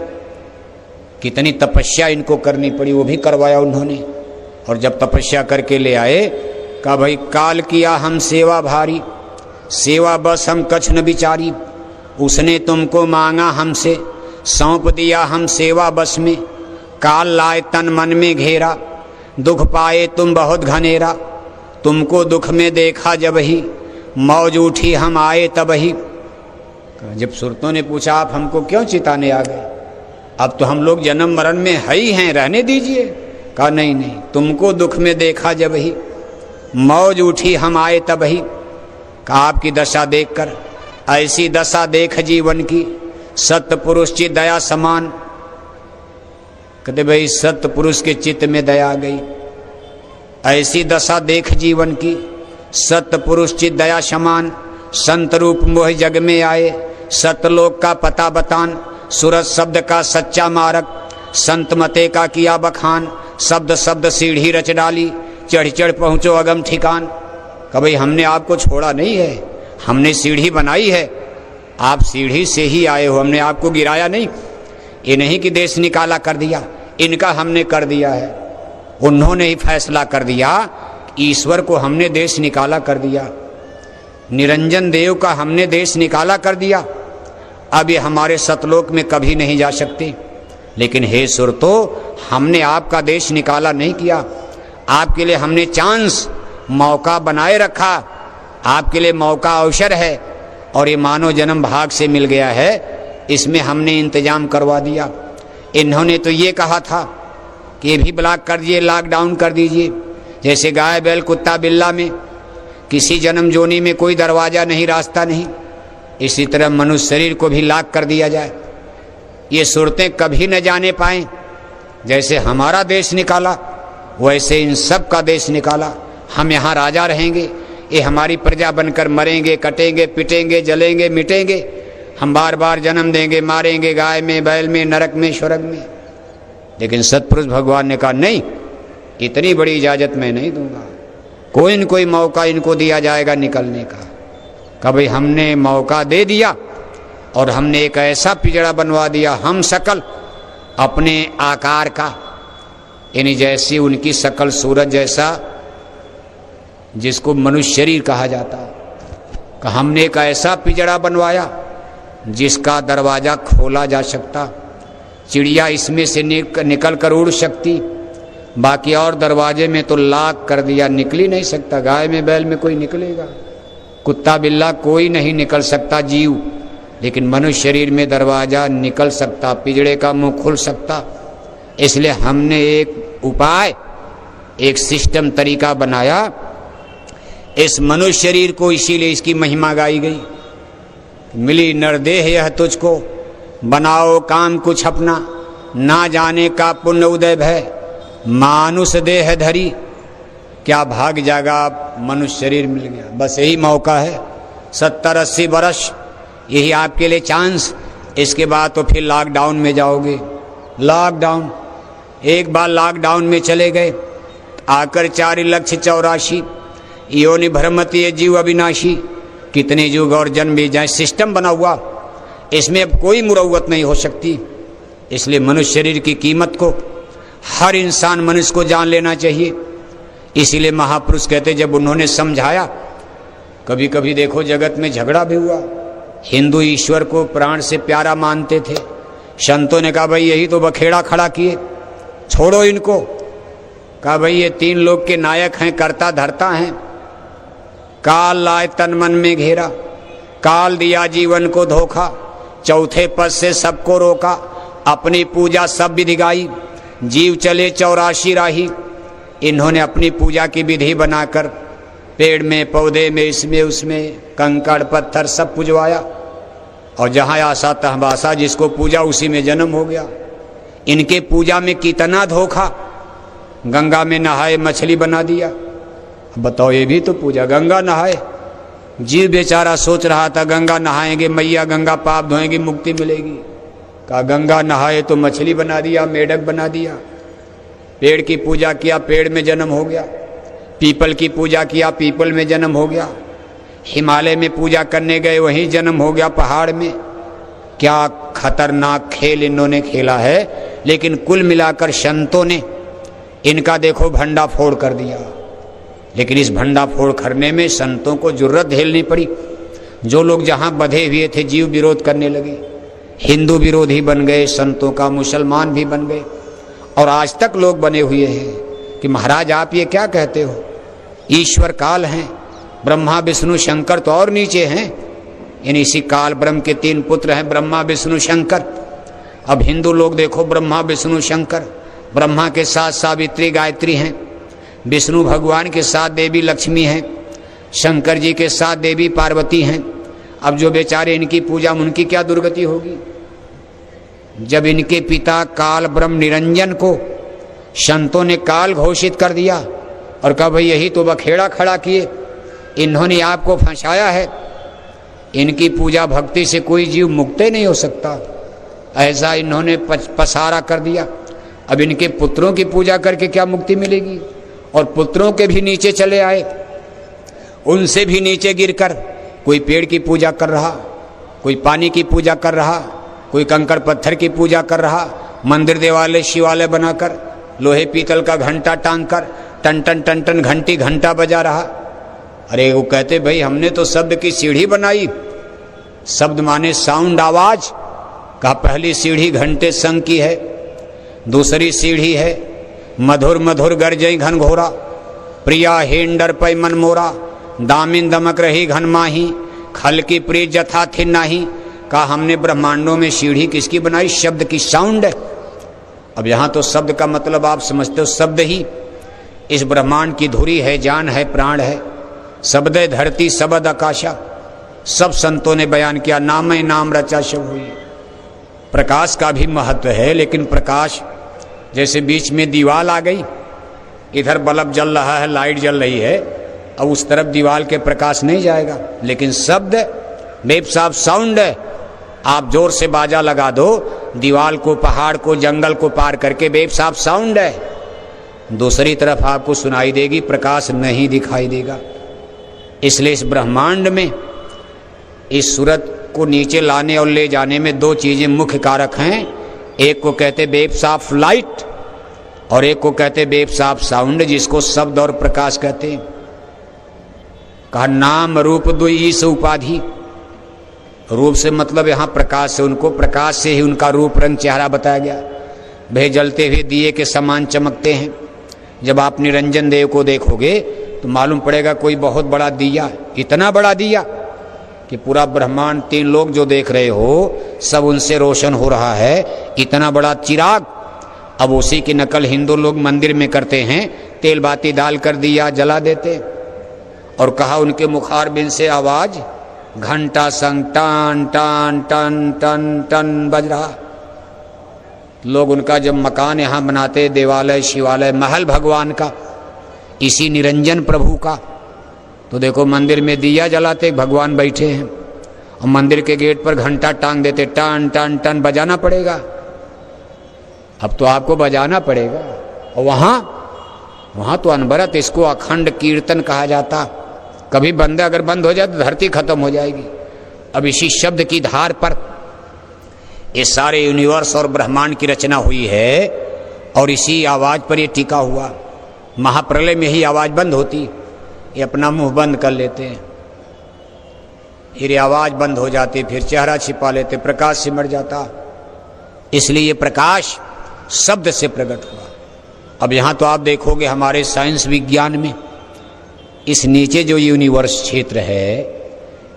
कितनी तपस्या इनको करनी पड़ी, वो भी करवाया उन्होंने। और जब तपस्या करके ले आए, कहा भाई काल किया हम सेवा भारी, सेवा बस हम कछ न बिचारी। उसने तुमको मांगा हमसे, सौंप दिया हम सेवा बस में। काल लाए तन मन में घेरा, दुख पाए तुम बहुत घनेरा। तुमको दुख में देखा जब ही, मौज उठी हम आए तब ही। जब सुरतों ने पूछा आप हमको क्यों चिताने आ गए, अब तो हम लोग जन्म मरण में है ही हैं, रहने दीजिए। कहा नहीं नहीं, तुमको दुख में देखा जब ही, मौज उठी हम आए तब ही। कहा आपकी दशा देखकर, ऐसी दशा देख जीवन की, सत्य पुरुष की दया समान। कहते भाई सत्य पुरुष के चित्त में दया आ गई। ऐसी दशा देख जीवन की, सत्य पुरुष की दया समान। संत रूप मोह जग में आए, सतलोक का पता बतान। सूरज शब्द का सच्चा मारक, संत मते का किया बखान। शब्द शब्द सीढ़ी रच डाली, चढ़ चढ़ पहुँचो अगम ठिकान। कभी हमने आपको छोड़ा नहीं है, हमने सीढ़ी बनाई है, आप सीढ़ी से ही आए हो, हमने आपको गिराया नहीं। ये नहीं कि देश निकाला कर दिया, इनका हमने कर दिया है। उन्होंने ही फैसला कर दिया, ईश्वर को हमने देश निकाला कर दिया, निरंजन देव का हमने देश निकाला कर दिया। अब ये हमारे सतलोक में कभी नहीं जा सकते। लेकिन हे सुरतो, हमने आपका देश निकाला नहीं किया, आपके लिए हमने चांस, मौका बनाए रखा। आपके लिए मौका अवसर है, और ये मानव जन्म भाग से मिल गया है, इसमें हमने इंतजाम करवा दिया। इन्होंने तो ये कहा था कि ये भी ब्लॉक कर दिए, लॉकडाउन कर दीजिए। जैसे गाय बैल कुत्ता बिल्ला में किसी जन्म जोनी में कोई दरवाज़ा नहीं, रास्ता नहीं, इसी तरह मनुष्य शरीर को भी लॉक कर दिया जाए, ये सूरतें कभी न जाने पाएं। जैसे हमारा देश निकाला, वैसे इन सब का देश निकाला। हम यहाँ राजा रहेंगे, ये हमारी प्रजा बनकर मरेंगे, कटेंगे, पिटेंगे, जलेंगे, मिटेंगे। हम बार बार जन्म देंगे, मारेंगे, गाय में, बैल में, नरक में, स्वर्ग में। लेकिन सतपुरुष भगवान ने कहा नहीं, इतनी बड़ी इजाज़त मैं नहीं दूंगा। कोई न कोई मौका इनको दिया जाएगा निकलने का। कभी हमने मौका दे दिया, और हमने एक ऐसा पिंजड़ा बनवा दिया, हम सकल अपने आकार का, यानी जैसी उनकी शकल सूरत जैसा, जिसको मनुष्य शरीर कहा जाता है, कि हमने एक ऐसा पिंजड़ा बनवाया जिसका दरवाज़ा खोला जा सकता, चिड़िया इसमें से निकल कर उड़ सकती, बाकी और दरवाजे में तो लाक कर दिया, निकल ही नहीं सकता। गाय में बैल में कोई निकलेगा, कुत्ता बिल्ला कोई नहीं निकल सकता जीव, लेकिन मनुष्य शरीर में दरवाज़ा निकल सकता, पिंजड़े का मुंह खुल सकता। इसलिए हमने एक उपाय, एक सिस्टम, तरीका बनाया इस मनुष्य शरीर को, इसीलिए इसकी महिमा गाई गई। मिली नरदेह यह तुझको, बनाओ काम कुछ अपना, ना जाने का पुण्य उदय भय, मानुष देह धरी। क्या भाग जागा, मनुष्य शरीर मिल गया, बस यही मौका है। 70-80 वर्ष यही आपके लिए चांस, इसके बाद तो फिर लॉकडाउन में जाओगे। लॉकडाउन, एक बार लॉकडाउन में चले गए, आकर 4,84,000 योनि भ्रमति ये जीव अविनाशी, कितने युग और जन्म भी जाए, सिस्टम बना हुआ, इसमें अब कोई मुरव्वत नहीं हो सकती। इसलिए मनुष्य शरीर की कीमत को हर इंसान, मनुष्य को जान लेना चाहिए। इसीलिए महापुरुष कहते, जब उन्होंने समझाया, कभी कभी देखो जगत में झगड़ा भी हुआ, हिंदू ईश्वर को प्राण से प्यारा मानते थे, संतों ने कहा भाई यही तो बखेड़ा खड़ा किए, छोड़ो इनको। कहा भाई ये 3 लोग के नायक हैं, करता धरता हैं। काल लाए तन मन में घेरा, काल दिया जीवन को धोखा, चौथे पद से सबको रोका, अपनी पूजा सब विधि गाई, जीव चले 84 राही। इन्होंने अपनी पूजा की विधि बनाकर पेड़ में, पौधे में, इसमें उसमें, कंकड़ पत्थर सब पुजवाया, और जहाँ आशा तहबासा, जिसको पूजा उसी में जन्म हो गया। इनके पूजा में कितना धोखा, गंगा में नहाए मछली बना दिया। बताओ, ये भी तो पूजा, गंगा नहाए। जीव बेचारा सोच रहा था गंगा नहाएंगे, मैया गंगा पाप धोएंगी, मुक्ति मिलेगी। कहा गंगा नहाए तो मछली बना दिया, मेढक बना दिया। पेड़ की पूजा किया, पेड़ में जन्म हो गया। पीपल की पूजा किया, पीपल में जन्म हो गया। हिमालय में पूजा करने गए, वहीं जन्म हो गया, पहाड़ में। क्या खतरनाक खेल इन्होंने खेला है। लेकिन कुल मिलाकर संतों ने इनका देखो भंडाफोड़ कर दिया। लेकिन इस भंडाफोड़ करने में संतों को जुर्रत झेलनी पड़ी। जो लोग जहाँ बंधे हुए थे, जीव विरोध करने लगे, हिंदू विरोधी बन गए, संतों का मुसलमान भी बन गए। और आज तक लोग बने हुए हैं कि महाराज आप ये क्या कहते हो, ईश्वर काल हैं, ब्रह्मा विष्णु शंकर तो और नीचे हैं। इन इसी काल ब्रह्म के 3 पुत्र हैं, ब्रह्मा विष्णु शंकर। अब हिंदू लोग देखो ब्रह्मा विष्णु शंकर, ब्रह्मा के साथ सावित्री गायत्री हैं, विष्णु भगवान के साथ देवी लक्ष्मी हैं, शंकर जी के साथ देवी पार्वती हैं। अब जो बेचारे इनकी पूजा, उनकी क्या दुर्गति होगी। जब इनके पिता काल ब्रह्म निरंजन को संतों ने काल घोषित कर दिया और कहा भाई यही तो बखेड़ा खड़ा किए, इन्होंने आपको फंसाया है, इनकी पूजा भक्ति से कोई जीव मुक्त नहीं हो सकता, ऐसा इन्होंने पसारा कर दिया। अब इनके पुत्रों की पूजा करके क्या मुक्ति मिलेगी। और पुत्रों के भी नीचे चले आए, उनसे भी नीचे गिरकर कोई पेड़ की पूजा कर रहा, कोई पानी की पूजा कर रहा, कोई कंकड़ पत्थर की पूजा कर रहा, मंदिर देवालय शिवालय बनाकर लोहे पीतल का घंटा टांग कर टन टन टन टन घंटी घंटा बजा रहा। अरे वो कहते भाई हमने तो शब्द की सीढ़ी बनाई, शब्द माने साउंड, आवाज। कहा पहली सीढ़ी घंटे संग की है, दूसरी सीढ़ी है मधुर मधुर गरजई घनघोरा, प्रिया हीन डर पै मन मोरा, दामिन दमक रही घन माही, खल की प्रिय जथा थी नाही। कहा हमने ब्रह्मांडों में सीढ़ी किसकी बनाई, शब्द की, साउंड है। अब यहाँ तो शब्द का मतलब आप समझते हो, शब्द ही इस ब्रह्मांड की धुरी है, जान है, प्राण है। शब्द धरती शब्द आकाशा, सब संतों ने बयान किया, नाम नाम रचा सब हुई। प्रकाश का भी महत्व है, लेकिन प्रकाश जैसे बीच में दीवाल आ गई, इधर बल्ब जल रहा है, लाइट जल रही है, अब उस तरफ दीवाल के प्रकाश नहीं जाएगा। लेकिन शब्द बेबसाब साउंड है, आप जोर से बाजा लगा दो, दीवाल को, पहाड़ को, जंगल को पार करके बेबसाब साउंड है, दूसरी तरफ आपको सुनाई देगी, प्रकाश नहीं दिखाई देगा। इसलिए इस ब्रह्मांड में इस सूरत को नीचे लाने और ले जाने में 2 चीजें मुख्य कारक हैं। एक को कहते वेव्स ऑफ लाइट और एक को कहते वेव्स ऑफ साउंड, जिसको शब्द और प्रकाश कहते हैं। कहा नाम रूप दुई ईस उपाधि। रूप से मतलब यहाँ प्रकाश से, उनको प्रकाश से ही उनका रूप रंग चेहरा बताया गया। वे जलते हुए दिए के समान चमकते हैं। जब आप निरंजन देव को देखोगे तो मालूम पड़ेगा कोई बहुत बड़ा दिया, इतना बड़ा दिया कि पूरा ब्रह्मांड, 3 लोग जो देख रहे हो सब उनसे रोशन हो रहा है। इतना बड़ा चिराग। अब उसी की नकल हिंदू लोग मंदिर में करते हैं, तेल बाती डालकर दिया जला देते। और कहा उनके मुखारबिंद से आवाज घंटा संग टन टन टन टन टन बज रहा। लोग उनका जब मकान यहाँ बनाते, देवालय शिवालय महल भगवान का, इसी निरंजन प्रभु का, तो देखो मंदिर में दिया जलाते, भगवान बैठे हैं और मंदिर के गेट पर घंटा टांग देते, टन टन टन बजाना पड़ेगा। अब तो आपको बजाना पड़ेगा। और वहाँ तो अनवरत, इसको अखंड कीर्तन कहा जाता। कभी बंद अगर बंद हो जाए तो धरती खत्म हो जाएगी। अब इसी शब्द की धार पर ये सारे यूनिवर्स और ब्रह्मांड की रचना हुई है और इसी आवाज पर ये टिका हुआ। महाप्रलय में ही आवाज बंद होती, ये अपना मुंह बंद कर लेते हैं, फिर आवाज बंद हो जाती, फिर चेहरा छिपा लेते, प्रकाश सिमट जाता। इसलिए ये प्रकाश शब्द से प्रकट हुआ। अब यहाँ तो आप देखोगे हमारे साइंस विज्ञान में इस नीचे जो यूनिवर्स क्षेत्र है,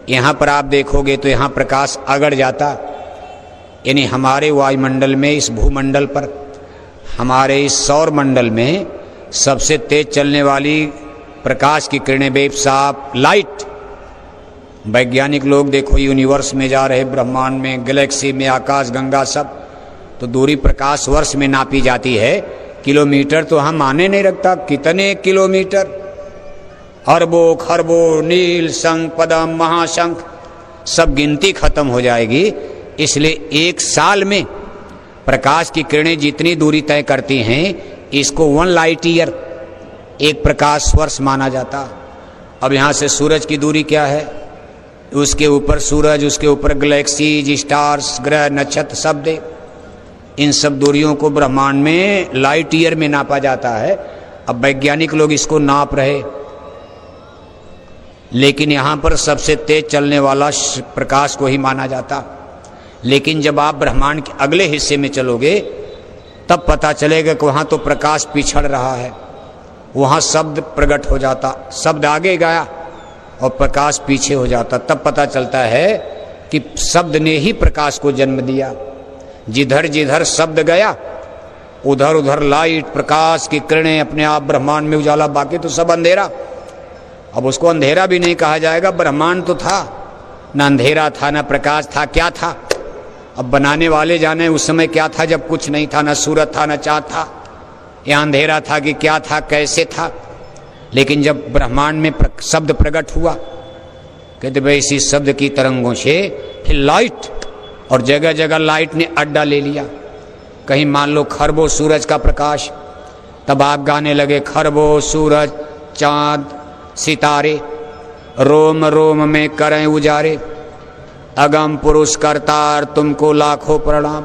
यहाँ पर आप देखोगे तो यहाँ प्रकाश अगड़ जाता। यानी हमारे वायुमंडल में, इस भूमंडल पर, हमारे इस सौर मंडल में सबसे तेज चलने वाली प्रकाश की किरणें वेव्स ऑफ लाइट। वैज्ञानिक लोग देखो यूनिवर्स में जा रहे, ब्रह्मांड में, गैलेक्सी में, आकाश गंगा सब, तो दूरी प्रकाश वर्ष में नापी जाती है। किलोमीटर तो हम माने नहीं रखता, कितने किलोमीटर, अरबों खरबों, नील शंख पदम महाशंख, सब गिनती खत्म हो जाएगी। इसलिए 1 साल में प्रकाश की किरणें जितनी दूरी तय करती हैं, इसको 1 लाइट ईयर, 1 प्रकाश वर्ष माना जाता। अब यहाँ से सूरज की दूरी क्या है, उसके ऊपर सूरज, उसके ऊपर गैलेक्सीज, स्टार्स, ग्रह, नक्षत्र सब दे, इन सब दूरियों को ब्रह्मांड में लाइट ईयर में नापा जाता है। अब वैज्ञानिक लोग इसको नाप रहे, लेकिन यहाँ पर सबसे तेज चलने वाला प्रकाश को ही माना जाता। लेकिन जब आप ब्रह्मांड के अगले हिस्से में चलोगे तब पता चलेगा कि वहाँ तो प्रकाश पिछड़ रहा है, वहाँ शब्द प्रकट हो जाता, शब्द आगे गया और प्रकाश पीछे हो जाता। तब पता चलता है कि शब्द ने ही प्रकाश को जन्म दिया। जिधर जिधर शब्द गया उधर उधर लाइट, प्रकाश की किरणें अपने आप ब्रह्मांड में उजाला, बाकी तो सब अंधेरा। अब उसको अंधेरा भी नहीं कहा जाएगा, ब्रह्मांड तो था, न अंधेरा था न प्रकाश था, क्या था? अब बनाने वाले जाने उस समय क्या था जब कुछ नहीं था, न सूरज था न चाँद था, या अंधेरा था कि क्या था, कैसे था। लेकिन जब ब्रह्मांड में शब्द प्रकट हुआ, कहते भाई इसी शब्द की तरंगों से फिर लाइट, और जगह जगह लाइट ने अड्डा ले लिया। कहीं मान लो खरबों सूरज का प्रकाश, तब आप गाने लगे खरबों सूरज चाँद सितारे, रोम रोम में करें उजारे, अगम पुरुष करतार तुमको लाखों प्रणाम,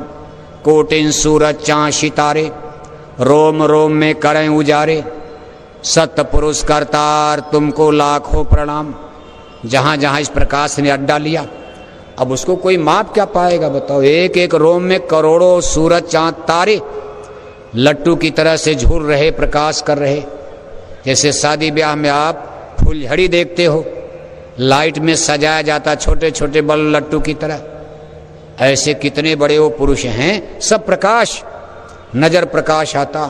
कोटिन सूरज चाँद सितारे, रोम रोम में करें उजारे, सत्य पुरुष करतार तुमको लाखों प्रणाम। जहाँ जहाँ इस प्रकाश ने अड्डा लिया, अब उसको कोई माप क्या पाएगा बताओ। एक एक रोम में करोड़ों सूरज चाँद तारे लट्टू की तरह से झूल रहे, प्रकाश कर रहे। जैसे शादी ब्याह में आप फुलझड़ी देखते हो, लाइट में सजाया जाता छोटे छोटे बल्ब लट्टू की तरह, ऐसे कितने बड़े वो पुरुष हैं, सब प्रकाश, नजर प्रकाश आता।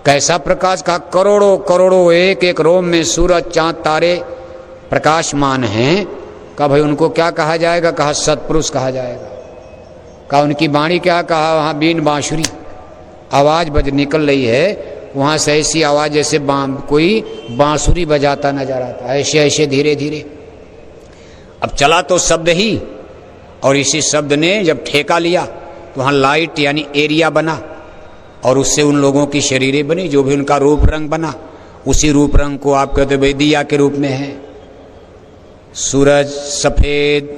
कैसा प्रकाश? का करोड़ों करोड़ों एक एक रोम में सूरज चाँद तारे प्रकाशमान हैं। कहा भाई उनको क्या कहा जाएगा? कहा सत्पुरुष कहा जाएगा। कहा उनकी वाणी क्या? कहा वहाँ बीन बांसुरी आवाज बज निकल रही है, वहाँ से ऐसी आवाज जैसे कोई बांसुरी बजाता नजर आता, ऐसे ऐसे धीरे धीरे। अब चला तो शब्द ही, और इसी शब्द ने जब ठेका लिया तो वहाँ लाइट यानी एरिया बना, और उससे उन लोगों की शरीरें बनी, जो भी उनका रूप रंग बना। उसी रूप रंग को आप कहते भाई दिया के रूप में है। सूरज सफेद,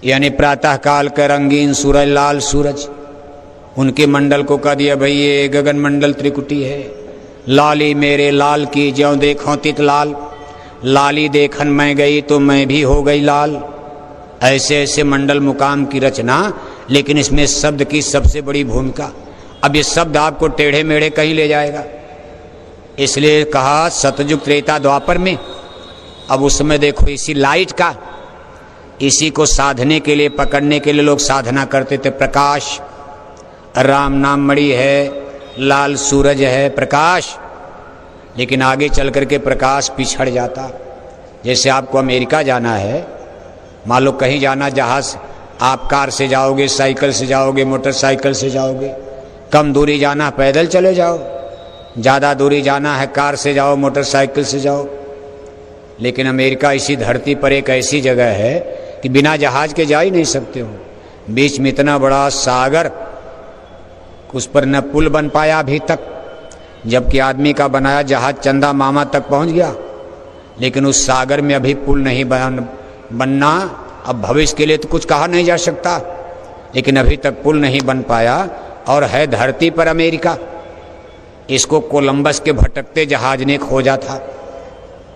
यानी प्रातः काल का रंगीन सूरज, लाल सूरज, उनके मंडल को कह दिया भाई ये गगन मंडल त्रिकुटी है। लाली मेरे लाल की ज्यों देखो तित लाल, लाली देखन मैं गई तो मैं भी हो गई लाल। ऐसे ऐसे मंडल मुकाम की रचना, लेकिन इसमें शब्द की सबसे बड़ी भूमिका। अब ये शब्द आपको टेढ़े मेढ़े कहीं ले जाएगा, इसलिए कहा सतयुग त्रेता द्वापर में। अब उस समय देखो इसी लाइट का, इसी को साधने के लिए, पकड़ने के लिए लोग साधना करते थे। प्रकाश, राम नाम मणि है, लाल सूरज है, प्रकाश। लेकिन आगे चल करके प्रकाश पिछड़ जाता। जैसे आपको अमेरिका जाना है, मान लो कहीं जाना जहाज, आप कार से जाओगे, साइकिल से जाओगे, मोटरसाइकिल से जाओगे। कम दूरी जाना पैदल चले जाओ, ज़्यादा दूरी जाना है कार से जाओ, मोटरसाइकिल से जाओ। लेकिन अमेरिका इसी धरती पर एक ऐसी जगह है कि बिना जहाज के जा ही नहीं सकते हो। बीच में इतना बड़ा सागर, उस पर न पुल बन पाया अभी तक, जबकि आदमी का बनाया जहाज चंदा मामा तक पहुंच गया। लेकिन उस सागर में अभी पुल नहीं बनना। अब भविष्य के लिए तो कुछ कहा नहीं जा सकता, लेकिन अभी तक पुल नहीं बन पाया। और है धरती पर अमेरिका। इसको कोलंबस के भटकते जहाज ने खोजा था।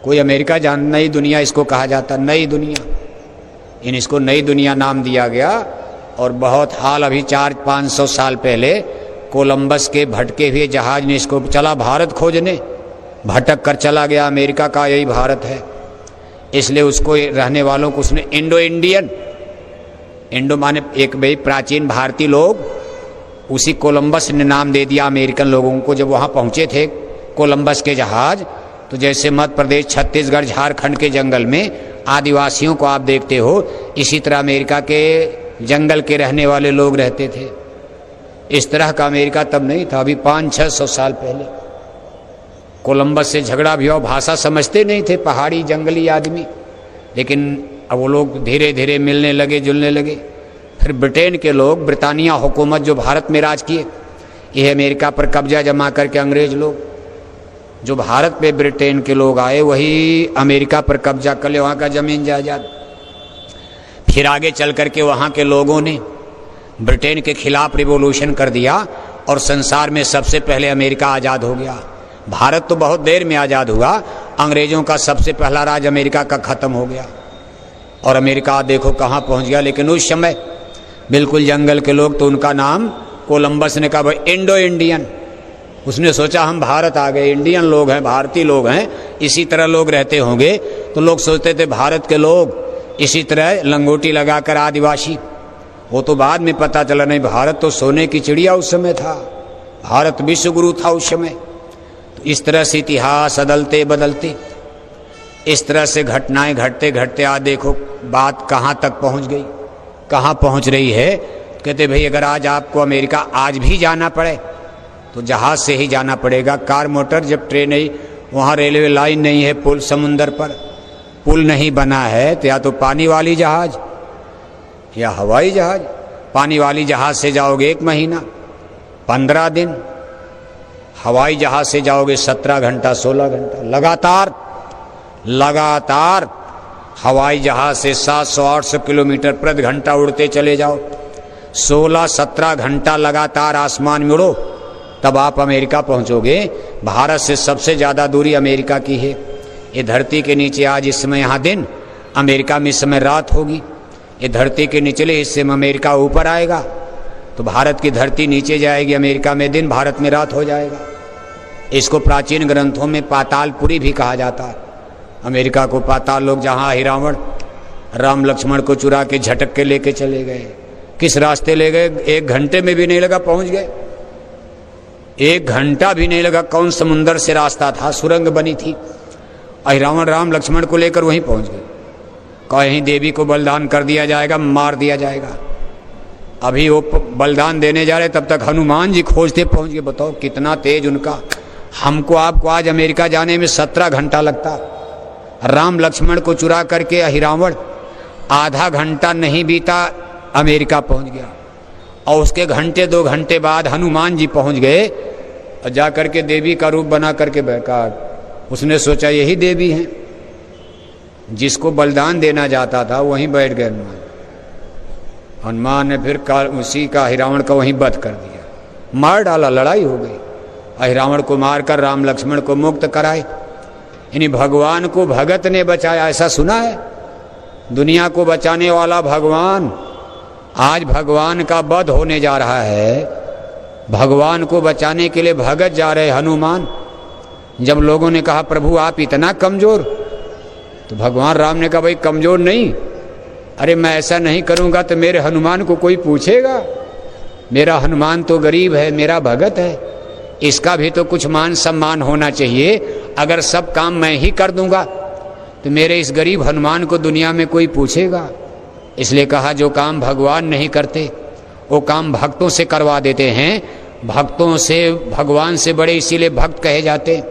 कोई अमेरिका जान, नई दुनिया इसको कहा जाता, नई दुनिया। इसको नई दुनिया नाम दिया गया। और बहुत हाल अभी 400-500 साल पहले कोलंबस के भटके हुए जहाज ने इसको चला भारत खोजने, भटक कर चला गया। अमेरिका का यही भारत है, इसलिए उसको रहने वालों को उसने इंडो इंडियन, इंडो माने एक भाई प्राचीन भारतीय लोग, उसी कोलंबस ने नाम दे दिया अमेरिकन लोगों को। जब वहाँ पहुँचे थे कोलंबस के जहाज, तो जैसे मध्य प्रदेश, छत्तीसगढ़, झारखंड के जंगल में आदिवासियों को आप देखते हो, इसी तरह अमेरिका के जंगल के रहने वाले लोग रहते थे। इस तरह का अमेरिका तब नहीं था, अभी 500-600 साल पहले। कोलंबस से झगड़ा भी हो, भाषा समझते नहीं थे पहाड़ी जंगली आदमी। लेकिन अब वो लोग धीरे धीरे मिलने लगे, जुलने लगे। फिर ब्रिटेन के लोग, ब्रिटानिया हुकूमत जो भारत में राज किए, यह अमेरिका पर कब्जा जमा करके अंग्रेज लोग, जो भारत पे ब्रिटेन के लोग आए, वही अमेरिका पर कब्जा कर ले, वहाँ का जमीन जायदाद। फिर आगे चल करके वहाँ के लोगों ने ब्रिटेन के खिलाफ रिवॉल्यूशन कर दिया और संसार में सबसे पहले अमेरिका आज़ाद हो गया। भारत तो बहुत देर में आज़ाद हुआ, अंग्रेज़ों का सबसे पहला राज अमेरिका का ख़त्म हो गया। और अमेरिका देखो कहाँ पहुँच गया। लेकिन उस समय बिल्कुल जंगल के लोग, तो उनका नाम कोलंबस ने कहा भाई इंडो इंडियन। उसने सोचा हम भारत आ गए, इंडियन लोग हैं, भारतीय लोग हैं, इसी तरह लोग रहते होंगे। तो लोग सोचते थे भारत के लोग इसी तरह लंगोटी लगाकर आदिवासी। वो तो बाद में पता चला नहीं, भारत तो सोने की चिड़िया उस समय था, भारत विश्व गुरु था उस समय। तो इस तरह से इतिहास बदलते बदलते, इस तरह से घटनाएं घटते घटते आज देखो बात कहाँ तक पहुँच गई, कहाँ पहुँच रही है। कहते भाई अगर आज आपको अमेरिका आज भी जाना पड़े तो जहाज़ से ही जाना पड़ेगा। कार मोटर, जब ट्रेन नहीं, वहाँ रेलवे लाइन नहीं है, पुल समुंदर पर पुल नहीं बना है, तो या तो पानी वाली जहाज़ या हवाई जहाज़। पानी वाली जहाज़ से जाओगे 1 महीना 15 दिन, हवाई जहाज़ से जाओगे 17 घंटा 16 घंटा लगातार हवाई जहाज़ से 700-800 किलोमीटर प्रति घंटा उड़ते चले जाओ, 16-17 घंटा लगातार आसमान में उड़ो, तब आप अमेरिका पहुंचोगे। भारत से सबसे ज़्यादा दूरी अमेरिका की है। ये धरती के नीचे आज इस समय यहाँ दिन, अमेरिका में इस समय रात होगी। ये धरती के निचले हिस्से में अमेरिका ऊपर आएगा, तो भारत की धरती नीचे जाएगी, अमेरिका में दिन, भारत में रात हो जाएगा। इसको प्राचीन ग्रंथों में पातालपुरी भी कहा जाता है। अमेरिका को पाताल लोग, जहाँ हिरावण राम लक्ष्मण को चुरा के झटक के लेके चले गए। किस रास्ते ले गए? 1 घंटे में भी नहीं लगा पहुँच गए, 1 घंटा भी नहीं लगा। कौन समुंदर से रास्ता था, सुरंग बनी थी, अहिरावण राम लक्ष्मण को लेकर वहीं पहुंच गए। कहीं देवी को बलिदान कर दिया जाएगा, मार दिया जाएगा। अभी वो बलिदान देने जा रहे, तब तक हनुमान जी खोजते पहुंच गए। बताओ कितना तेज उनका। हमको आपको आज अमेरिका जाने में 17 घंटा लगता, राम लक्ष्मण को चुरा करके अहिरावण आधा घंटा नहीं बीता अमेरिका पहुंच गया। और उसके घंटे 2 घंटे बाद हनुमान जी पहुंच गए और जा करके देवी का रूप बना करके बैठा। उसने सोचा यही देवी हैं, जिसको बलिदान देना जाता था वहीं बैठ गए हनुमान। हनुमान ने फिर उसी का हिरावण का वहीं वध कर दिया, मार डाला, लड़ाई हो गई। हिरावण को मारकर राम लक्ष्मण को मुक्त कराए। यानी भगवान को भगत ने बचाया, ऐसा सुना है? दुनिया को बचाने वाला भगवान। आज भगवान का वध होने जा रहा है, भगवान को बचाने के लिए भगत जा रहे हनुमान। जब लोगों ने कहा प्रभु आप इतना कमजोर, तो भगवान राम ने कहा भाई कमजोर नहीं, अरे मैं ऐसा नहीं करूंगा तो मेरे हनुमान को कोई पूछेगा? मेरा हनुमान तो गरीब है, मेरा भगत है, इसका भी तो कुछ मान सम्मान होना चाहिए। अगर सब काम मैं ही कर दूंगा तो मेरे इस गरीब हनुमान को दुनिया में कोई पूछेगा? इसलिए कहा जो काम भगवान नहीं करते वो काम भक्तों से करवा देते हैं। भक्तों से भगवान से बड़े इसीलिए भक्त कहे जाते।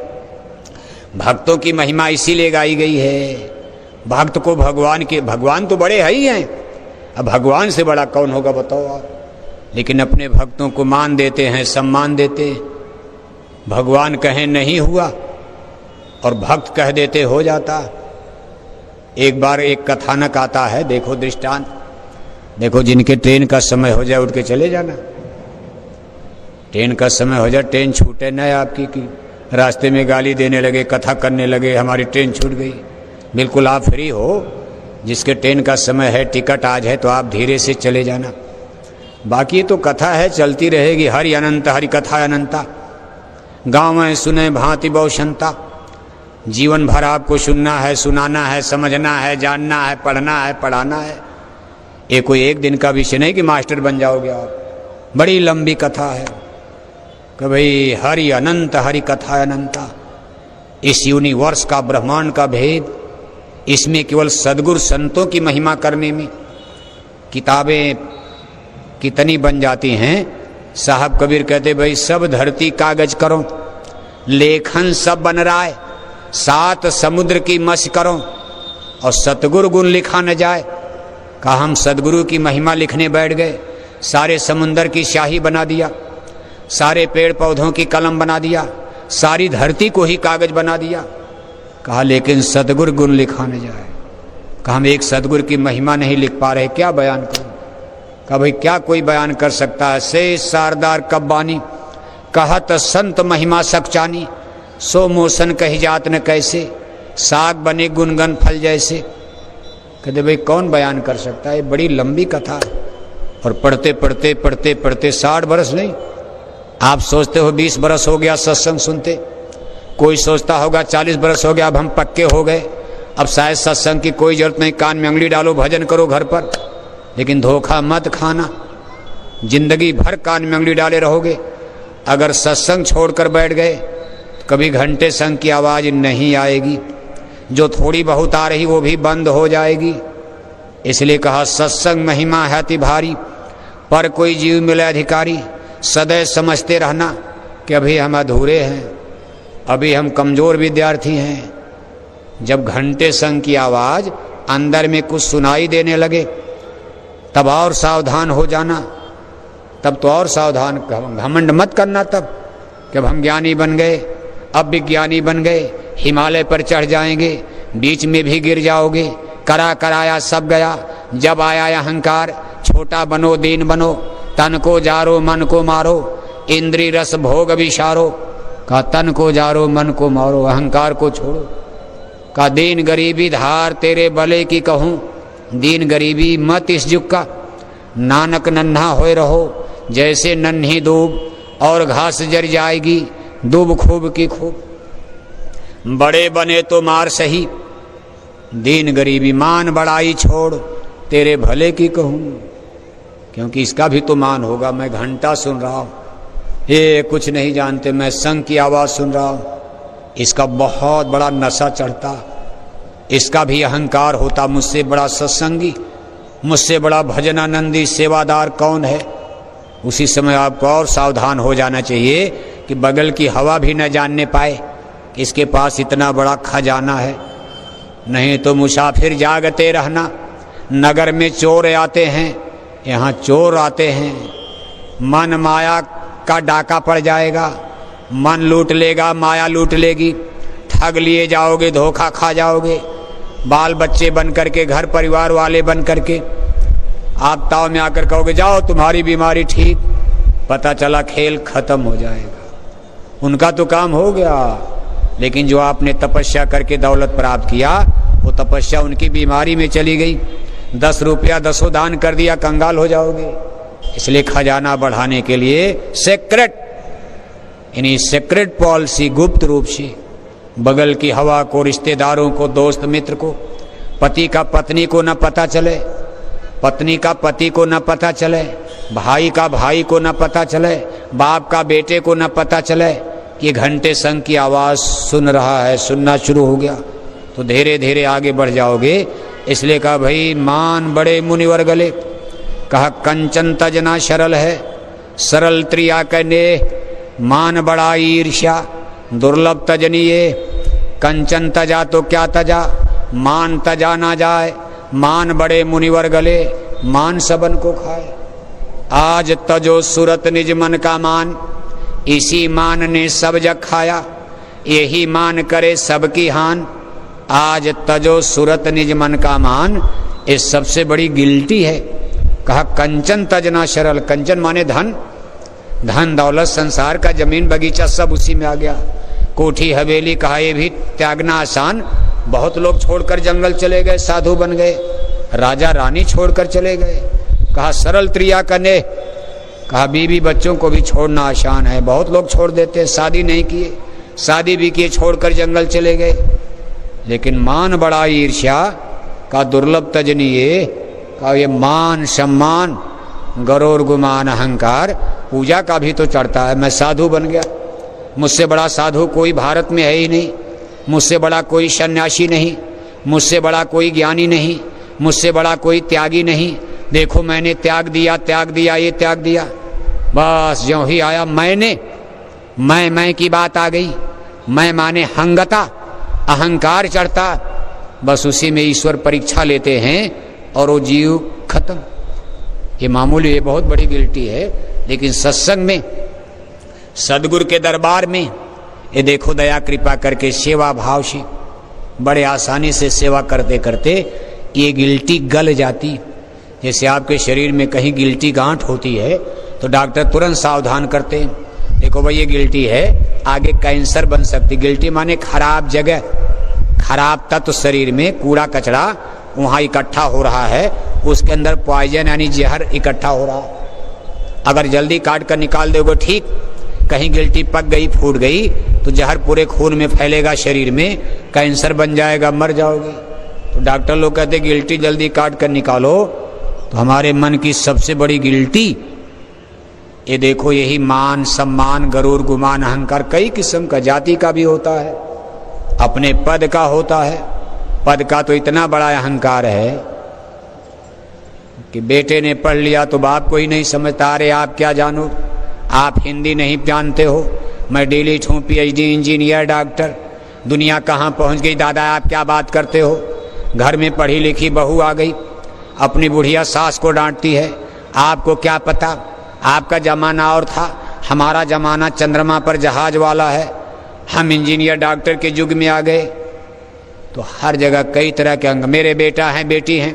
भक्तों की महिमा इसीलिए गाई गई है। भक्त को भगवान तो बड़े ही हैं, अब भगवान से बड़ा कौन होगा बताओ आप? लेकिन अपने भक्तों को मान देते हैं, सम्मान देते हैं। भगवान कहें नहीं हुआ और भक्त कह देते हो जाता। एक बार एक कथानक आता है, देखो दृष्टांत, देखो जिनके ट्रेन का समय हो जाए उठ के चले जाना। ट्रेन का समय हो जाए, ट्रेन छूटे न आपकी कि रास्ते में गाली देने लगे, कथा करने लगे हमारी ट्रेन छूट गई। बिल्कुल आप फ्री हो, जिसके ट्रेन का समय है, टिकट आज है, तो आप धीरे से चले जाना। बाकी तो कथा है, चलती रहेगी। हरि अनंत हरि कथा अनंता, गाँव में सुने भांति बहुशंता। जीवन भर आपको सुनना है, सुनाना है, समझना है, जानना है, पढ़ना है, पढ़ाना है। ये कोई एक दिन का विषय नहीं कि मास्टर बन जाओगे आप। बड़ी लंबी कथा है कि भाई हरि अनंत हरि कथा अनंता। इस यूनिवर्स का, ब्रह्मांड का भेद, इसमें केवल सद्गुरु संतों की महिमा करने में किताबें कितनी बन जाती हैं। साहब कबीर कहते भाई सब धरती कागज करो, लेखन सब बन रहा है, 7 समुद्र की मश करो और सतगुरु गुण लिखा न जाए। कहा हम सदगुरु की महिमा लिखने बैठ गए, सारे समुंदर की स्याही बना दिया, सारे पेड़ पौधों की कलम बना दिया, सारी धरती को ही कागज बना दिया। कहा लेकिन सदगुरु गुण लिखा न जाए। कहा हम एक सदगुरु की महिमा नहीं लिख पा रहे, क्या बयान करूं? कहा भाई क्या कोई बयान कर सकता है? से सारदार कब्बानी कहत संत महिमा सकचानी, सो मोसन कही जात न कैसे, साग बने गुनगन फल जैसे। कहते भाई कौन बयान कर सकता है? बड़ी लंबी कथा है। और पढ़ते पढ़ते पढ़ते पढ़ते 60 बरस नहीं, आप सोचते हो 20 बरस हो गया सत्संग सुनते, कोई सोचता होगा 40 बरस हो गया अब हम पक्के हो गए, अब शायद सत्संग की कोई जरूरत नहीं, कान में अंगुली डालो, भजन करो घर पर। लेकिन धोखा मत खाना, जिंदगी भर कान में अंगुली डाले रहोगे। अगर सत्संग छोड़कर बैठ गए तो कभी घंटे संग की आवाज़ नहीं आएगी, जो थोड़ी बहुत आ रही वो भी बंद हो जाएगी। इसलिए कहा सत्संग महिमा है अति भारी, पर कोई जीव मिले अधिकारी। सदैव समझते रहना कि अभी हम अधूरे हैं, अभी हम कमज़ोर विद्यार्थी हैं। जब घंटे संग की आवाज़ अंदर में कुछ सुनाई देने लगे तब और सावधान हो जाना, तब तो और सावधान। घमंड मत करना तब कि अब हम ज्ञानी बन गए, अब विज्ञानी बन गए, हिमालय पर चढ़ जाएंगे, बीच में भी गिर जाओगे, कराया सब गया। जब आया अहंकार, छोटा बनो दीन बनो, तन को जारो मन को मारो, इंद्री रस भोग विशारो। का तन को जारो मन को मारो, अहंकार को छोड़ो। का दीन गरीबी धार तेरे भले की कहूँ, दीन गरीबी मत इस जुग का। नानक नन्हा होए रहो जैसे नन्ही दूब, और घास जर जाएगी दूब खूब की खूब। बड़े बने तो मार सही, दीन गरीबी मान बड़ाई छोड़, तेरे भले की कहूँ। क्योंकि इसका भी तो मान होगा। मैं घंटा सुन रहा हूँ, ये कुछ नहीं जानते, मैं संग की आवाज़ सुन रहा हूँ, इसका बहुत बड़ा नशा चढ़ता, इसका भी अहंकार होता। मुझसे बड़ा सत्संगी, मुझसे बड़ा भजनानंदी सेवादार कौन है? उसी समय आपको और सावधान हो जाना चाहिए कि बगल की हवा भी न जानने पाए कि इसके पास इतना बड़ा खजाना है। नहीं तो मुसाफिर जागते रहना। नगर में चोर आते हैं, यहाँ चोर आते हैं, मन माया का डाका पड़ जाएगा, मन लूट लेगा, माया लूट लेगी, ठग लिए जाओगे, धोखा खा जाओगे, बाल बच्चे बन करके, घर परिवार वाले बन करके। आप ताव में आकर कहोगे जाओ तुम्हारी बीमारी ठीक, पता चला खेल खत्म हो जाएगा। उनका तो काम हो गया, लेकिन जो आपने तपस्या करके दौलत प्राप्त किया वो तपस्या उनकी बीमारी में चली गई। 10 रुपया 10 दान कर दिया, कंगाल हो जाओगे। इसलिए खजाना बढ़ाने के लिए सेक्रेट, यानी सेक्रेट पॉलिसी, गुप्त रूप से बगल की हवा को, रिश्तेदारों को, दोस्त मित्र को, पति का पत्नी को न पता चले, पत्नी का पति को न पता चले, भाई का भाई को न पता चले, बाप का बेटे को न पता चले कि घंटे संग की आवाज़ सुन रहा है, सुनना शुरू हो गया तो धीरे धीरे आगे बढ़ जाओगे। इसलिए कहा भाई मान बड़े मुनिवर गले, कहा कंचन तजना सरल है, सरल त्रिया कने, मान बड़ा ईर्ष्या दुर्लभ तजनीय। कंचन तजा तो क्या तजा, मान तजा ना जाए, मान बड़े मुनिवर गले, मान सबन को खाए। आज तजो सूरत निज मन का मान, इसी मान ने सब जग खाया, यही मान करे सबकी हान। आज तजो सूरत निज मन का मान, ये सबसे बड़ी गिल्टी है। कहा कंचन तजना सरल, कंचन माने धन, धन दौलत संसार का जमीन बगीचा सब उसी में आ गया। कोठी हवेली, कहा ये भी त्यागना आसान। बहुत लोग छोड़कर जंगल चले गए, साधु बन गए, राजा रानी छोड़कर चले गए। कहा सरल त्रिया कने, कहा बीवी बच्चों को भी छोड़ना आसान है, बहुत लोग छोड़ देते हैं, शादी नहीं किए, शादी भी किए, छोड़कर जंगल चले गए। लेकिन मान बड़ा ईर्ष्या का दुर्लभ तजनीय, का ये मान सम्मान गरोर गुमान अहंकार पूजा का भी तो चढ़ता है। मैं साधु बन गया, मुझसे बड़ा साधु कोई भारत में है ही नहीं, मुझसे बड़ा कोई सन्यासी नहीं, मुझसे बड़ा कोई ज्ञानी नहीं, मुझसे बड़ा कोई त्यागी नहीं। देखो मैंने त्याग दिया, त्याग दिया, ये त्याग दिया। बस ज्यों ही आया मैंने, मैं की बात आ गई, मैं माने हंगता, अहंकार चढ़ता, बस उसी में ईश्वर परीक्षा लेते हैं और वो जीव खत्म। ये मामूली, ये बहुत बड़ी गिल्टी है। लेकिन सत्संग में, सदगुरु के दरबार में, ये देखो दया कृपा करके सेवा भाव से बड़े आसानी से सेवा करते करते ये गिल्टी गल जाती। जैसे आपके शरीर में कहीं गिल्टी गांठ होती है तो डॉक्टर तुरंत सावधान करते हैं, देखो भाई ये गिल्टी है, आगे कैंसर बन सकती। गिल्टी माने खराब जगह, खराब तत्व शरीर में, कूड़ा कचरा वहाँ इकट्ठा हो रहा है, उसके अंदर पॉइजन यानी जहर इकट्ठा हो रहा है। अगर जल्दी काट कर निकाल दोगे ठीक, कहीं गिल्टी पक गई, फूट गई तो जहर पूरे खून में फैलेगा, शरीर में कैंसर बन जाएगा, मर जाओगे। तो डॉक्टर लोग कहते गिल्टी जल्दी काट कर निकालो। तो हमारे मन की सबसे बड़ी गिल्टी ये देखो, यही मान सम्मान गरूर गुमान अहंकार, कई किस्म का, जाति का भी होता है, अपने पद का होता है। पद का तो इतना बड़ा अहंकार है कि बेटे ने पढ़ लिया तो बाप को ही नहीं समझता, अरे आप क्या जानो, आप हिंदी नहीं जानते हो, मैं डीलिट हूँ, पीएचडी इंजीनियर डॉक्टर, दुनिया कहाँ पहुँच गई दादा, आप क्या बात करते हो। घर में पढ़ी लिखी बहू आ गई, अपनी बुढ़िया सास को डांटती है, आपको क्या पता, आपका जमाना और था, हमारा जमाना चंद्रमा पर जहाज वाला है, हम इंजीनियर डॉक्टर के युग में आ गए। तो हर जगह कई तरह के अंग, मेरे बेटा हैं बेटी हैं,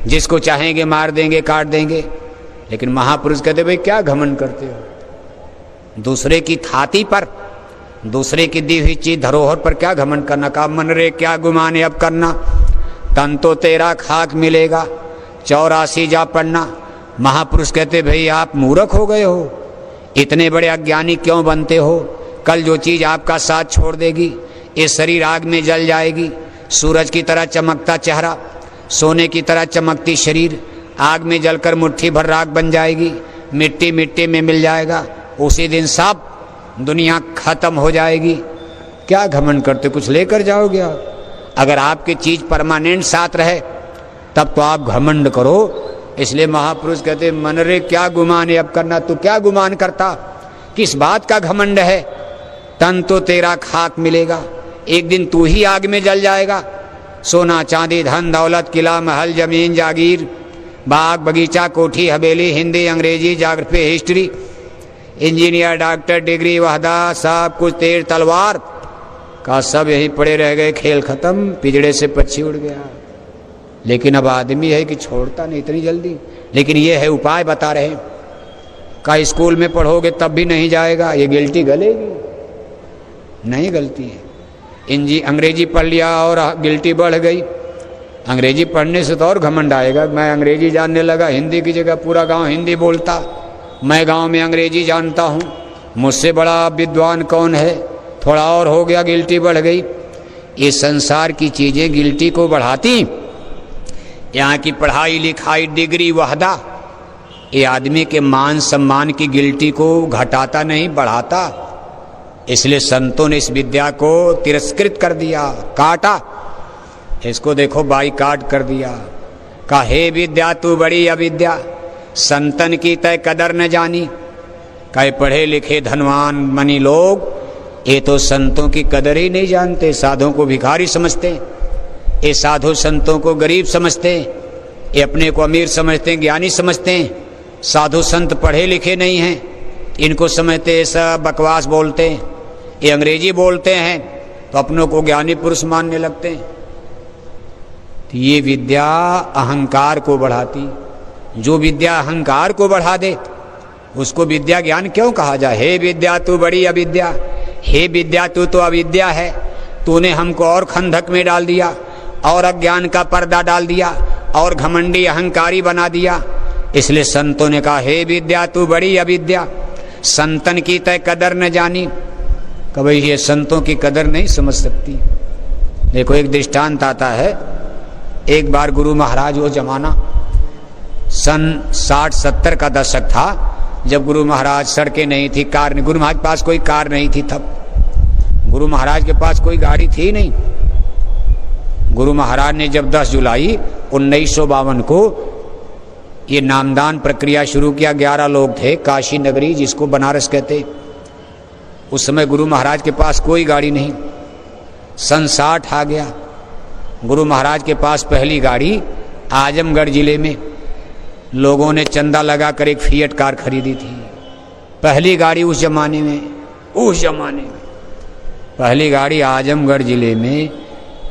जिसको चाहेंगे मार देंगे काट देंगे। लेकिन महापुरुष कहते भाई क्या घमंड करते हो, दूसरे की थाती पर, दूसरे की दी हुई चीज धरोहर पर क्या घमंड करना। का मन रे क्या गुमाने अब करना, तन तो तेरा खाक मिलेगा, 84 जा पढ़ना। महापुरुष कहते भाई आप मूर्ख हो गए हो, इतने बड़े अज्ञानी क्यों बनते हो। कल जो चीज आपका साथ छोड़ देगी, ये शरीर आग में जल जाएगी। सूरज की तरह चमकता चेहरा, सोने की तरह चमकती शरीर, आग में जलकर मुट्ठी भर राख बन जाएगी, मिट्टी मिट्टी में मिल जाएगा, उसी दिन सब दुनिया खत्म हो जाएगी। क्या घमंड करते, कुछ लेकर जाओगे आप। अगर आपकी चीज परमानेंट साथ रहे तब तो आप घमंड करो। इसलिए महापुरुष कहते मन रे क्या गुमान अब करना, तू क्या गुमान करता, किस बात का घमंड है। तन तो तेरा खाक मिलेगा, एक दिन तू ही आग में जल जाएगा। सोना चांदी धन दौलत किला महल जमीन जागीर, बाग बगीचा कोठी हवेली, हिंदी अंग्रेजी जाग्रफी हिस्ट्री, इंजीनियर डॉक्टर डिग्री वहदा, सब कुछ तीर तलवार का सब यहीं पड़े रह गए, खेल खत्म, पिजड़े से पक्षी उड़ गया। लेकिन अब आदमी है कि छोड़ता नहीं इतनी जल्दी। लेकिन ये है उपाय बता रहे हैं। का स्कूल में पढ़ोगे तब भी नहीं जाएगा, ये गिल्टी गलेगी? नहीं गलती है। अंग्रेजी पढ़ लिया और गिल्टी बढ़ गई। अंग्रेजी पढ़ने से तो और घमंड आएगा, मैं अंग्रेजी जानने लगा, हिंदी की जगह पूरा गांव हिंदी बोलता, मैं गांव में अंग्रेजी जानता हूँ, मुझसे बड़ा विद्वान कौन है। थोड़ा और हो गया, गिल्टी बढ़ गई। ये संसार की चीज़ें गिल्टी को बढ़ाती। यहाँ की पढ़ाई लिखाई डिग्री वहदा ये आदमी के मान सम्मान की गिल्टी को घटाता नहीं, बढ़ाता। इसलिए संतों ने इस विद्या को तिरस्कृत कर दिया, काटा। इसको देखो बाईकाट कर दिया। कहा हे विद्या तू बड़ी अविद्या, संतन की तय कदर न जानी। कहे पढ़े लिखे धनवान मनी लोग ये तो संतों की कदर ही नहीं जानते, साधुओं को भिखारी समझते, ये साधु संतों को गरीब समझते, ये अपने को अमीर समझते, ज्ञानी समझते। साधु संत पढ़े लिखे नहीं हैं, इनको समझते सब बकवास बोलते, ये अंग्रेजी बोलते हैं तो अपनों को ज्ञानी पुरुष मानने लगते हैं। तो ये विद्या अहंकार को बढ़ाती। जो विद्या अहंकार को बढ़ा दे उसको विद्या ज्ञान क्यों कहा जाए? हे विद्या तू बड़ी अविद्या, हे विद्या तू तो अविद्या है, तूने हमको और खंधक में डाल दिया और अज्ञान का पर्दा डाल दिया और घमंडी अहंकारी बना दिया। इसलिए संतों ने कहा हे विद्या तू बड़ी अविद्या, संतन की तय कदर न जानी। कभी ये संतों की कदर नहीं समझ सकती। देखो एक दृष्टांत आता है। एक बार गुरु महाराज, वो जमाना सन 60-70 का दशक था, जब गुरु महाराज, सड़कें नहीं थी, कार नहीं, गुरु महाराज के पास कोई कार नहीं थी तब, गुरु महाराज के पास कोई गाड़ी थी नहीं। गुरु महाराज ने जब 10 जुलाई 1952 को ये नामदान प्रक्रिया शुरू किया, 11 लोग थे, काशी नगरी जिसको बनारस कहते। उस समय गुरु महाराज के पास कोई गाड़ी नहीं। सन 60 आ गया, गुरु महाराज के पास पहली गाड़ी आजमगढ़ जिले में लोगों ने चंदा लगाकर एक फिएट कार खरीदी थी। पहली गाड़ी उस जमाने में पहली गाड़ी आजमगढ़ जिले में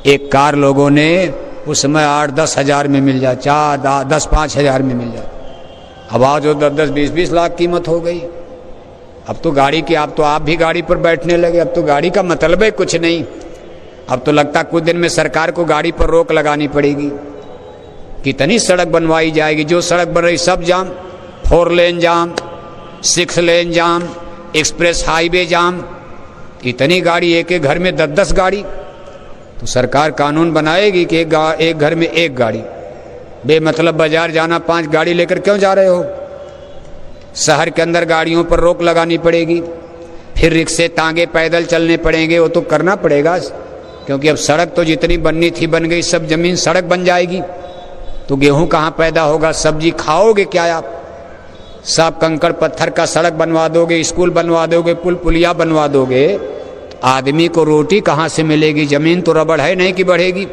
एक कार लोगों ने उस समय 8-10 हज़ार में मिल जाए, 10-5 हज़ार में मिल जाए। अब आज जो 10-10, 20-20 लाख कीमत हो गई। अब तो गाड़ी की, अब तो आप भी गाड़ी पर बैठने लगे। अब तो गाड़ी का मतलब है कुछ नहीं। अब तो लगता कुछ दिन में सरकार को गाड़ी पर रोक लगानी पड़ेगी। कितनी सड़क बनवाई जाएगी, जो सड़क बन रही सब जाम, 4 लेन जाम, 6 लेन जाम, एक्सप्रेस हाईवे जाम। इतनी गाड़ी, एक घर में 10-10 गाड़ी। तो सरकार कानून बनाएगी कि एक घर में एक गाड़ी। बेमतलब बाजार जाना 5 गाड़ी लेकर क्यों जा रहे हो? शहर के अंदर गाड़ियों पर रोक लगानी पड़ेगी। फिर रिक्शे, तांगे, पैदल चलने पड़ेंगे। वो तो करना पड़ेगा, क्योंकि अब सड़क तो जितनी बननी थी बन गई, सब जमीन सड़क बन जाएगी। तो गेहूं कहाँ पैदा होगा, सब्जी खाओगे क्या आप? सब कंकड़ पत्थर का सड़क बनवा दोगे, स्कूल बनवा दोगे, पुल पुलिया बनवा दोगे, तो आदमी को रोटी कहाँ से मिलेगी? जमीन तो रबड़ है नहीं कि बढ़ेगी।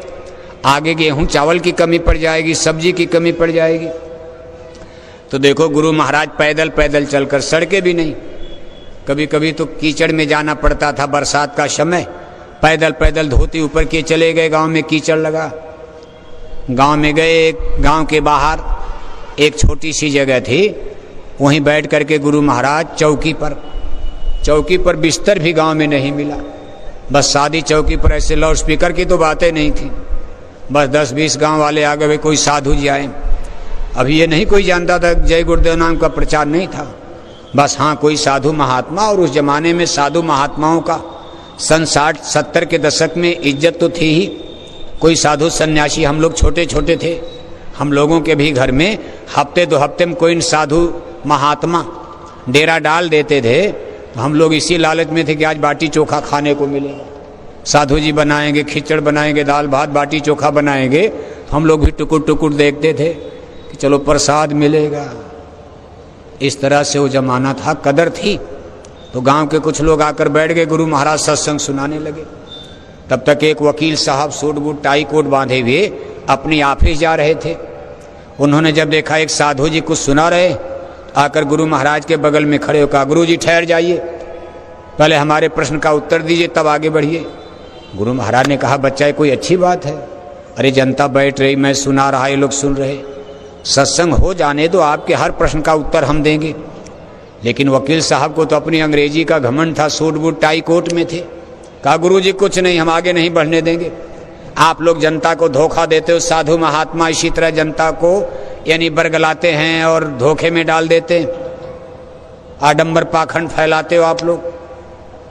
आगे गेहूं चावल की कमी पड़ जाएगी, सब्जी की कमी पड़ जाएगी। तो देखो गुरु महाराज पैदल पैदल चलकर, सड़कें भी नहीं, कभी कभी तो कीचड़ में जाना पड़ता था। बरसात का समय पैदल पैदल धोती ऊपर किए चले गए। गांव में कीचड़ लगा, गांव में गए। गांव के बाहर एक छोटी सी जगह थी, वहीं बैठ करके गुरु महाराज चौकी पर बिस्तर भी गांव में नहीं मिला। बस शादी चौकी पर ऐसे लाउड स्पीकर की तो बातें नहीं थी। बस 10-20 गांव वाले आ गए, कोई साधु जी आए। अभी ये नहीं कोई जानता था, जय गुरुदेव नाम का प्रचार नहीं था। बस हाँ, कोई साधु महात्मा, और उस जमाने में साधु महात्माओं का सन 60-70 के दशक में इज्जत तो थी ही। कोई साधु सन्यासी, हम लोग छोटे छोटे थे, हम लोगों के भी घर में हफ्ते 2 हफ्ते में कोई साधु महात्मा डेरा डाल देते थे। तो हम लोग इसी लालच में थे कि आज बाटी चोखा खाने को मिलेगा। साधु जी बनाएंगे, खिचड़ बनाएंगे, दाल भात बाटी चोखा बनाएंगे। तो हम लोग भी टुकुर टुकुर देखते थे कि चलो प्रसाद मिलेगा। इस तरह से वो जमाना था, कदर थी। तो गांव के कुछ लोग आकर बैठ गए, गुरु महाराज सत्संग सुनाने लगे। तब तक एक वकील साहब सूट बूट टाई कोट बांधे हुए अपनी ऑफिस जा रहे थे। उन्होंने जब देखा एक साधु जी कुछ सुना रहे, आकर गुरु महाराज के बगल में खड़े होकर, गुरु जी ठहर जाइए, पहले हमारे प्रश्न का उत्तर दीजिए तब आगे बढ़िए। गुरु महाराज ने कहा बच्चा ये कोई अच्छी बात है? अरे जनता बैठ रही, मैं सुना रहा, ये लोग सुन रहे। सत्संग हो जाने दो, आपके हर प्रश्न का उत्तर हम देंगे। लेकिन वकील साहब को तो अपनी अंग्रेजी का घमंड था, सूट बूट टाई कोट में थे। कहा गुरुजी कुछ नहीं, हम आगे नहीं बढ़ने देंगे। आप लोग जनता को धोखा देते हो, साधु महात्मा इसी तरह जनता को यानी बरगलाते हैं और धोखे में डाल देते हैं, आडंबर पाखंड फैलाते हो आप लोग।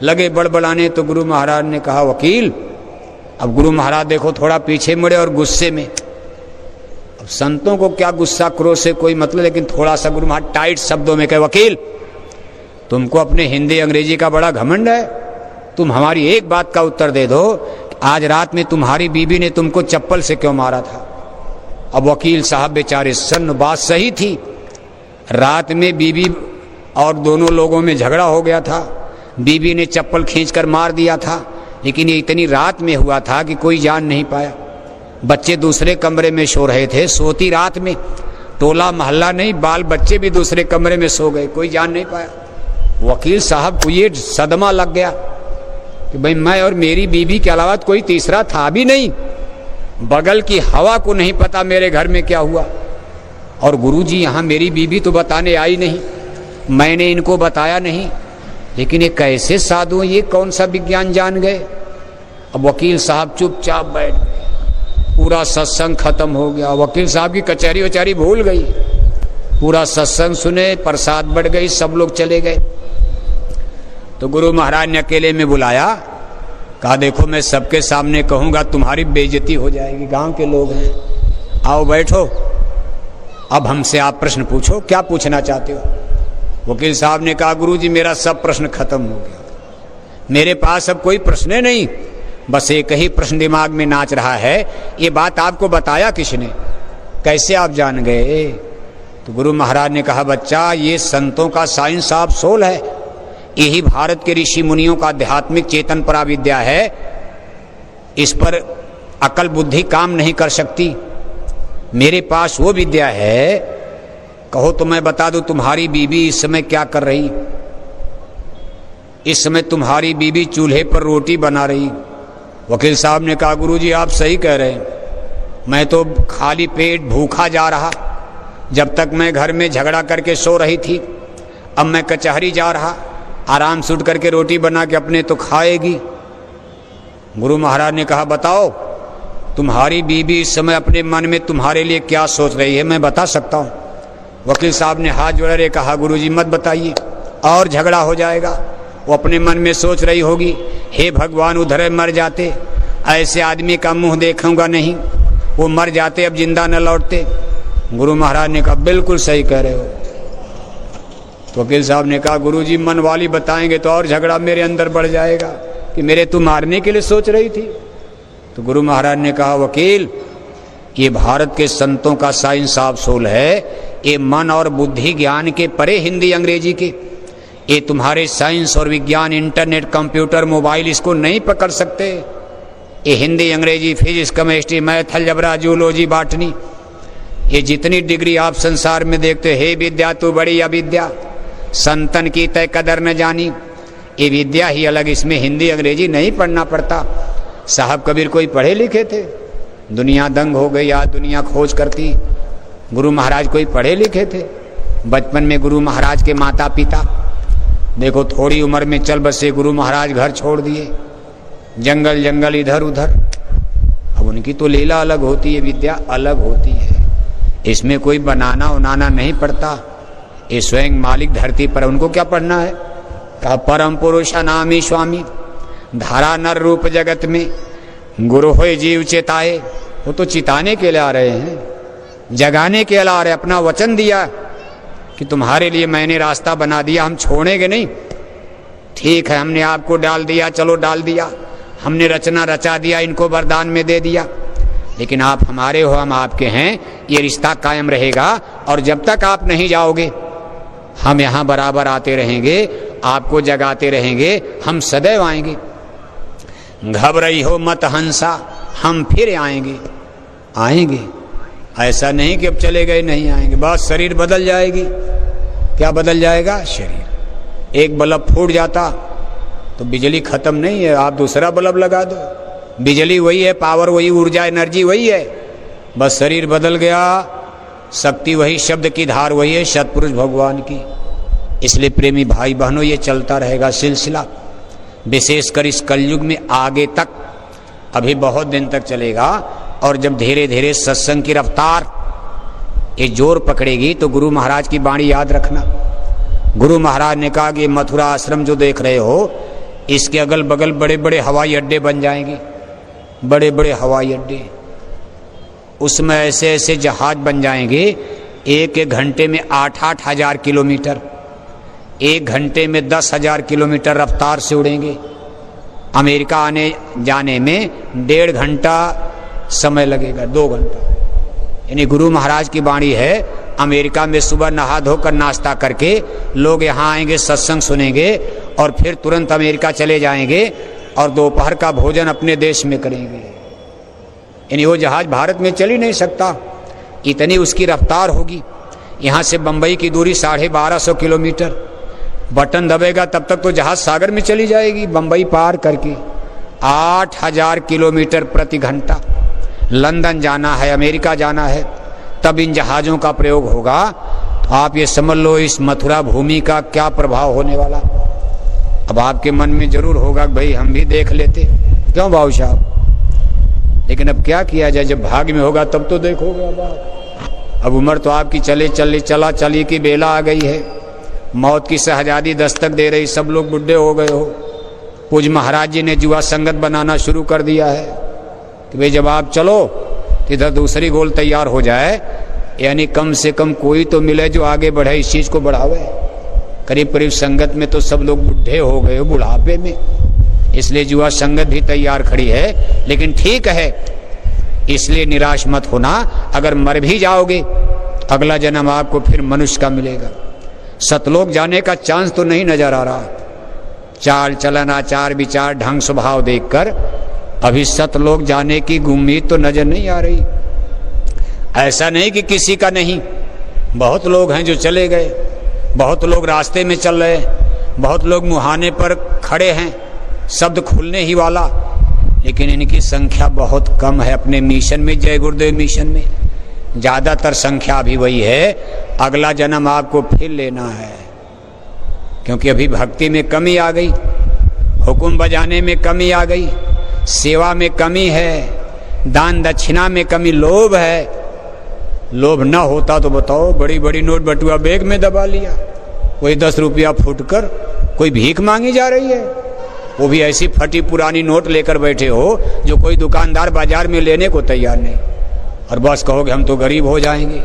लगे बड़बड़ाने। तो गुरु महाराज ने कहा वकील, अब गुरु महाराज देखो थोड़ा पीछे मुड़े और गुस्से में। अब संतों को क्या गुस्सा क्रोध से कोई मतलब, लेकिन थोड़ा सा गुरु महाराज टाइट शब्दों में कहे वकील तुमको अपने हिंदी अंग्रेजी का बड़ा घमंड है, तुम हमारी एक बात का उत्तर दे दो, आज रात में तुम्हारी बीबी ने तुमको चप्पल से क्यों मारा था। अब वकील साहब बेचारे सन्न, बात सही थी, रात में बीबी और दोनों लोगों में झगड़ा हो गया था, बीबी ने चप्पल खींचकर मार दिया था, लेकिन ये इतनी रात में हुआ था कि कोई जान नहीं पाया। बच्चे दूसरे कमरे में सो रहे थे, सोती रात में, टोला मोहल्ला नहीं, बाल बच्चे भी दूसरे कमरे में सो गए, कोई जान नहीं पाया। वकील साहब को ये सदमा लग गया कि भाई मैं और मेरी बीबी के अलावा कोई तीसरा था भी नहीं, बगल की हवा को नहीं पता मेरे घर में क्या हुआ। और गुरुजी यहाँ मेरी बीबी तो बताने आई नहीं, मैंने इनको बताया नहीं, लेकिन ये कैसे साधु, ये कौन सा विज्ञान जान गए। अब वकील साहब चुपचाप बैठ गए, पूरा सत्संग खत्म हो गया। वकील साहब की कचहरी वचहरी भूल गई, पूरा सत्संग सुने, प्रसाद बढ़ गई, सब लोग चले गए। तो गुरु महाराज ने अकेले में बुलाया, कहा देखो मैं सबके सामने कहूंगा तुम्हारी बेइज्जती हो जाएगी, गांव के लोग हैं, आओ बैठो, अब हमसे आप प्रश्न पूछो, क्या पूछना चाहते हो। वकील साहब ने कहा गुरुजी मेरा सब प्रश्न खत्म हो गया, मेरे पास अब कोई प्रश्न नहीं, बस एक ही प्रश्न दिमाग में नाच रहा है, ये बात आपको बताया किसने, कैसे आप जान गए। तो गुरु महाराज ने कहा बच्चा ये संतों का साइंस ऑफ सोल है, यही भारत के ऋषि मुनियों का आध्यात्मिक चेतन परा विद्या है, इस पर अकल बुद्धि काम नहीं कर सकती। मेरे पास वो विद्या है, कहो तो मैं बता दूं तुम्हारी बीबी इस समय क्या कर रही। इस समय तुम्हारी बीबी चूल्हे पर रोटी बना रही। वकील साहब ने कहा गुरुजी आप सही कह रहे हैं, मैं तो खाली पेट भूखा जा रहा, जब तक मैं घर में झगड़ा करके सो रही थी, अब मैं कचहरी जा रहा, आराम से उठ करके रोटी बना के अपने तो खाएगी। गुरु महाराज ने कहा बताओ तुम्हारी बीबी इस समय अपने मन में तुम्हारे लिए क्या सोच रही है, मैं बता सकता हूँ। वकील साहब ने हाथ जोड़े रहे, कहा गुरुजी मत बताइए और झगड़ा हो जाएगा। वो अपने मन में सोच रही होगी हे भगवान उधर मर जाते, ऐसे आदमी का मुंह देखूंगा नहीं, वो मर जाते अब जिंदा न लौटते। गुरु महाराज ने कहा बिल्कुल सही कह रहे हो। तो वकील साहब ने कहा गुरुजी मन वाली बताएंगे तो और झगड़ा मेरे अंदर बढ़ जाएगा कि मेरे तू मारने के लिए सोच रही थी। तो गुरु महाराज ने कहा वकील ये भारत के संतों का साइंस ऑफ सोल है, ये मन और बुद्धि ज्ञान के परे हिंदी अंग्रेजी के, ये तुम्हारे साइंस और विज्ञान इंटरनेट कंप्यूटर मोबाइल इसको नहीं पकड़ सकते। ये हिंदी अंग्रेजी physics chemistry math algebra zoology botany, ये जितनी डिग्री आप संसार में देखते हे विद्या तू बड़ी अविद्या, संतन की तय कदर न जानी, ये विद्या ही अलग, इसमें हिंदी अंग्रेजी नहीं पढ़ना पड़ता। साहब कबीर कोई पढ़े लिखे थे, दुनिया दंग हो गई, आज दुनिया खोज करती। गुरु महाराज कोई पढ़े लिखे थे, बचपन में गुरु महाराज के माता पिता देखो थोड़ी उम्र में चल बसे, गुरु महाराज घर छोड़ दिए, जंगल जंगल इधर उधर। अब उनकी तो लीला अलग होती है, विद्या अलग होती है, इसमें कोई बनाना उनाना नहीं पड़ता, ये स्वयं मालिक धरती पर, उनको क्या पढ़ना है। कहा परम पुरुष अनामी स्वामी धारा नर रूप जगत में गुरु होए जीव चेताए। वो तो चिताने के लिए आ रहे हैं, जगाने के लिए आ रहे, अपना वचन दिया कि तुम्हारे लिए मैंने रास्ता बना दिया, हम छोड़ेंगे नहीं। ठीक है हमने आपको डाल दिया, चलो डाल दिया, हमने रचना रचा दिया, इनको वरदान में दे दिया, लेकिन आप हमारे हो हम आपके हैं, ये रिश्ता कायम रहेगा। और जब तक आप नहीं जाओगे हम यहाँ बराबर आते रहेंगे, आपको जगाते रहेंगे, हम सदैव आएंगे। घबराई हो मत हंसा, हम फिर आएंगे आएंगे। ऐसा नहीं कि अब चले गए नहीं आएंगे, बस शरीर बदल जाएगी। क्या बदल जाएगा? शरीर। एक बल्ब फूट जाता तो बिजली खत्म नहीं है, आप दूसरा बल्ब लगा दो, बिजली वही है, पावर वही, ऊर्जा एनर्जी वही है, बस शरीर बदल गया, शक्ति वही, शब्द की धार वही है, सतपुरुष भगवान की। इसलिए प्रेमी भाई बहनों, ये चलता रहेगा सिलसिला, विशेषकर इस कलयुग में आगे तक, अभी बहुत दिन तक चलेगा। और जब धीरे धीरे सत्संग की रफ्तार ये जोर पकड़ेगी तो गुरु महाराज की वाणी याद रखना। गुरु महाराज ने कहा कि मथुरा आश्रम जो देख रहे हो, इसके अगल बगल बड़े बड़े हवाई अड्डे बन जाएंगे, बड़े बड़े हवाई अड्डे। उसमें ऐसे ऐसे जहाज बन जाएंगे, एक एक घंटे में 8-8 हजार किलोमीटर, एक घंटे में 10,000 किलोमीटर रफ्तार से उड़ेंगे। अमेरिका आने जाने में 1.5 घंटा समय लगेगा, 2 घंटा। यानी गुरु महाराज की वाणी है, अमेरिका में सुबह नहा धोकर नाश्ता करके लोग यहाँ आएंगे, सत्संग सुनेंगे और फिर तुरंत अमेरिका चले जाएंगे और दोपहर का भोजन अपने देश में करेंगे। यानी वो जहाज भारत में चल ही नहीं सकता, इतनी उसकी रफ्तार होगी। यहाँ से बंबई की दूरी 1250 किलोमीटर, बटन दबेगा तब तक तो जहाज सागर में चली जाएगी, बंबई पार करके। 8,000 किलोमीटर प्रति घंटा। लंदन जाना है, अमेरिका जाना है, तब इन जहाज़ों का प्रयोग होगा। तो आप ये समझ लो इस मथुरा भूमि का क्या प्रभाव होने वाला। अब आपके मन में जरूर होगा कि भाई हम भी देख लेते, क्यों बाबू साहब, लेकिन अब क्या किया जाए, जब भाग्य में होगा तब तो देखोगे। अब उम्र तो आपकी चली की बेला आ गई है, मौत की शहजादी दस्तक दे रही, सब लोग बुढ़े हो गए हो। पूज महाराज जी ने जुआ संगत बनाना शुरू कर दिया है कि भाई जब आप चलो तो इधर दूसरी गोल तैयार हो जाए, यानी कम से कम कोई तो मिले जो आगे बढ़े, इस चीज़ को बढ़ावे। करीब करीब संगत में तो सब लोग बुढ़े हो गए हो, बुढ़ापे में, इसलिए जुआ संगत भी तैयार खड़ी है। लेकिन ठीक है, इसलिए निराश मत होना। अगर मर भी जाओगे तो अगला जन्म आपको फिर मनुष्य का मिलेगा। सतलोक जाने का चांस तो नहीं नजर आ रहा। चाल चलन, आचार विचार, ढंग स्वभाव देखकर अभी सतलोक जाने की उम्मीद तो नजर नहीं आ रही। ऐसा नहीं कि किसी का नहीं, बहुत लोग हैं जो चले गए, बहुत लोग रास्ते में चल रहे, बहुत लोग मुहाने पर खड़े हैं, शब्द खुलने ही वाला, लेकिन इनकी संख्या बहुत कम है। अपने मिशन में, जय गुरुदेव मिशन में ज़्यादातर संख्या भी वही है। अगला जन्म आपको फिर लेना है, क्योंकि अभी भक्ति में कमी आ गई, हुक्म बजाने में कमी आ गई, सेवा में कमी है, दान दक्षिणा में कमी, लोभ है। लोभ न होता तो बताओ, बड़ी बड़ी नोट बटुआ बैग में दबा लिया, कोई 10 रुपया फूटकर कोई भीख मांगी जा रही है, वो भी ऐसी फटी पुरानी नोट लेकर बैठे हो जो कोई दुकानदार बाजार में लेने को तैयार नहीं, और बस कहोगे हम तो गरीब हो जाएंगे।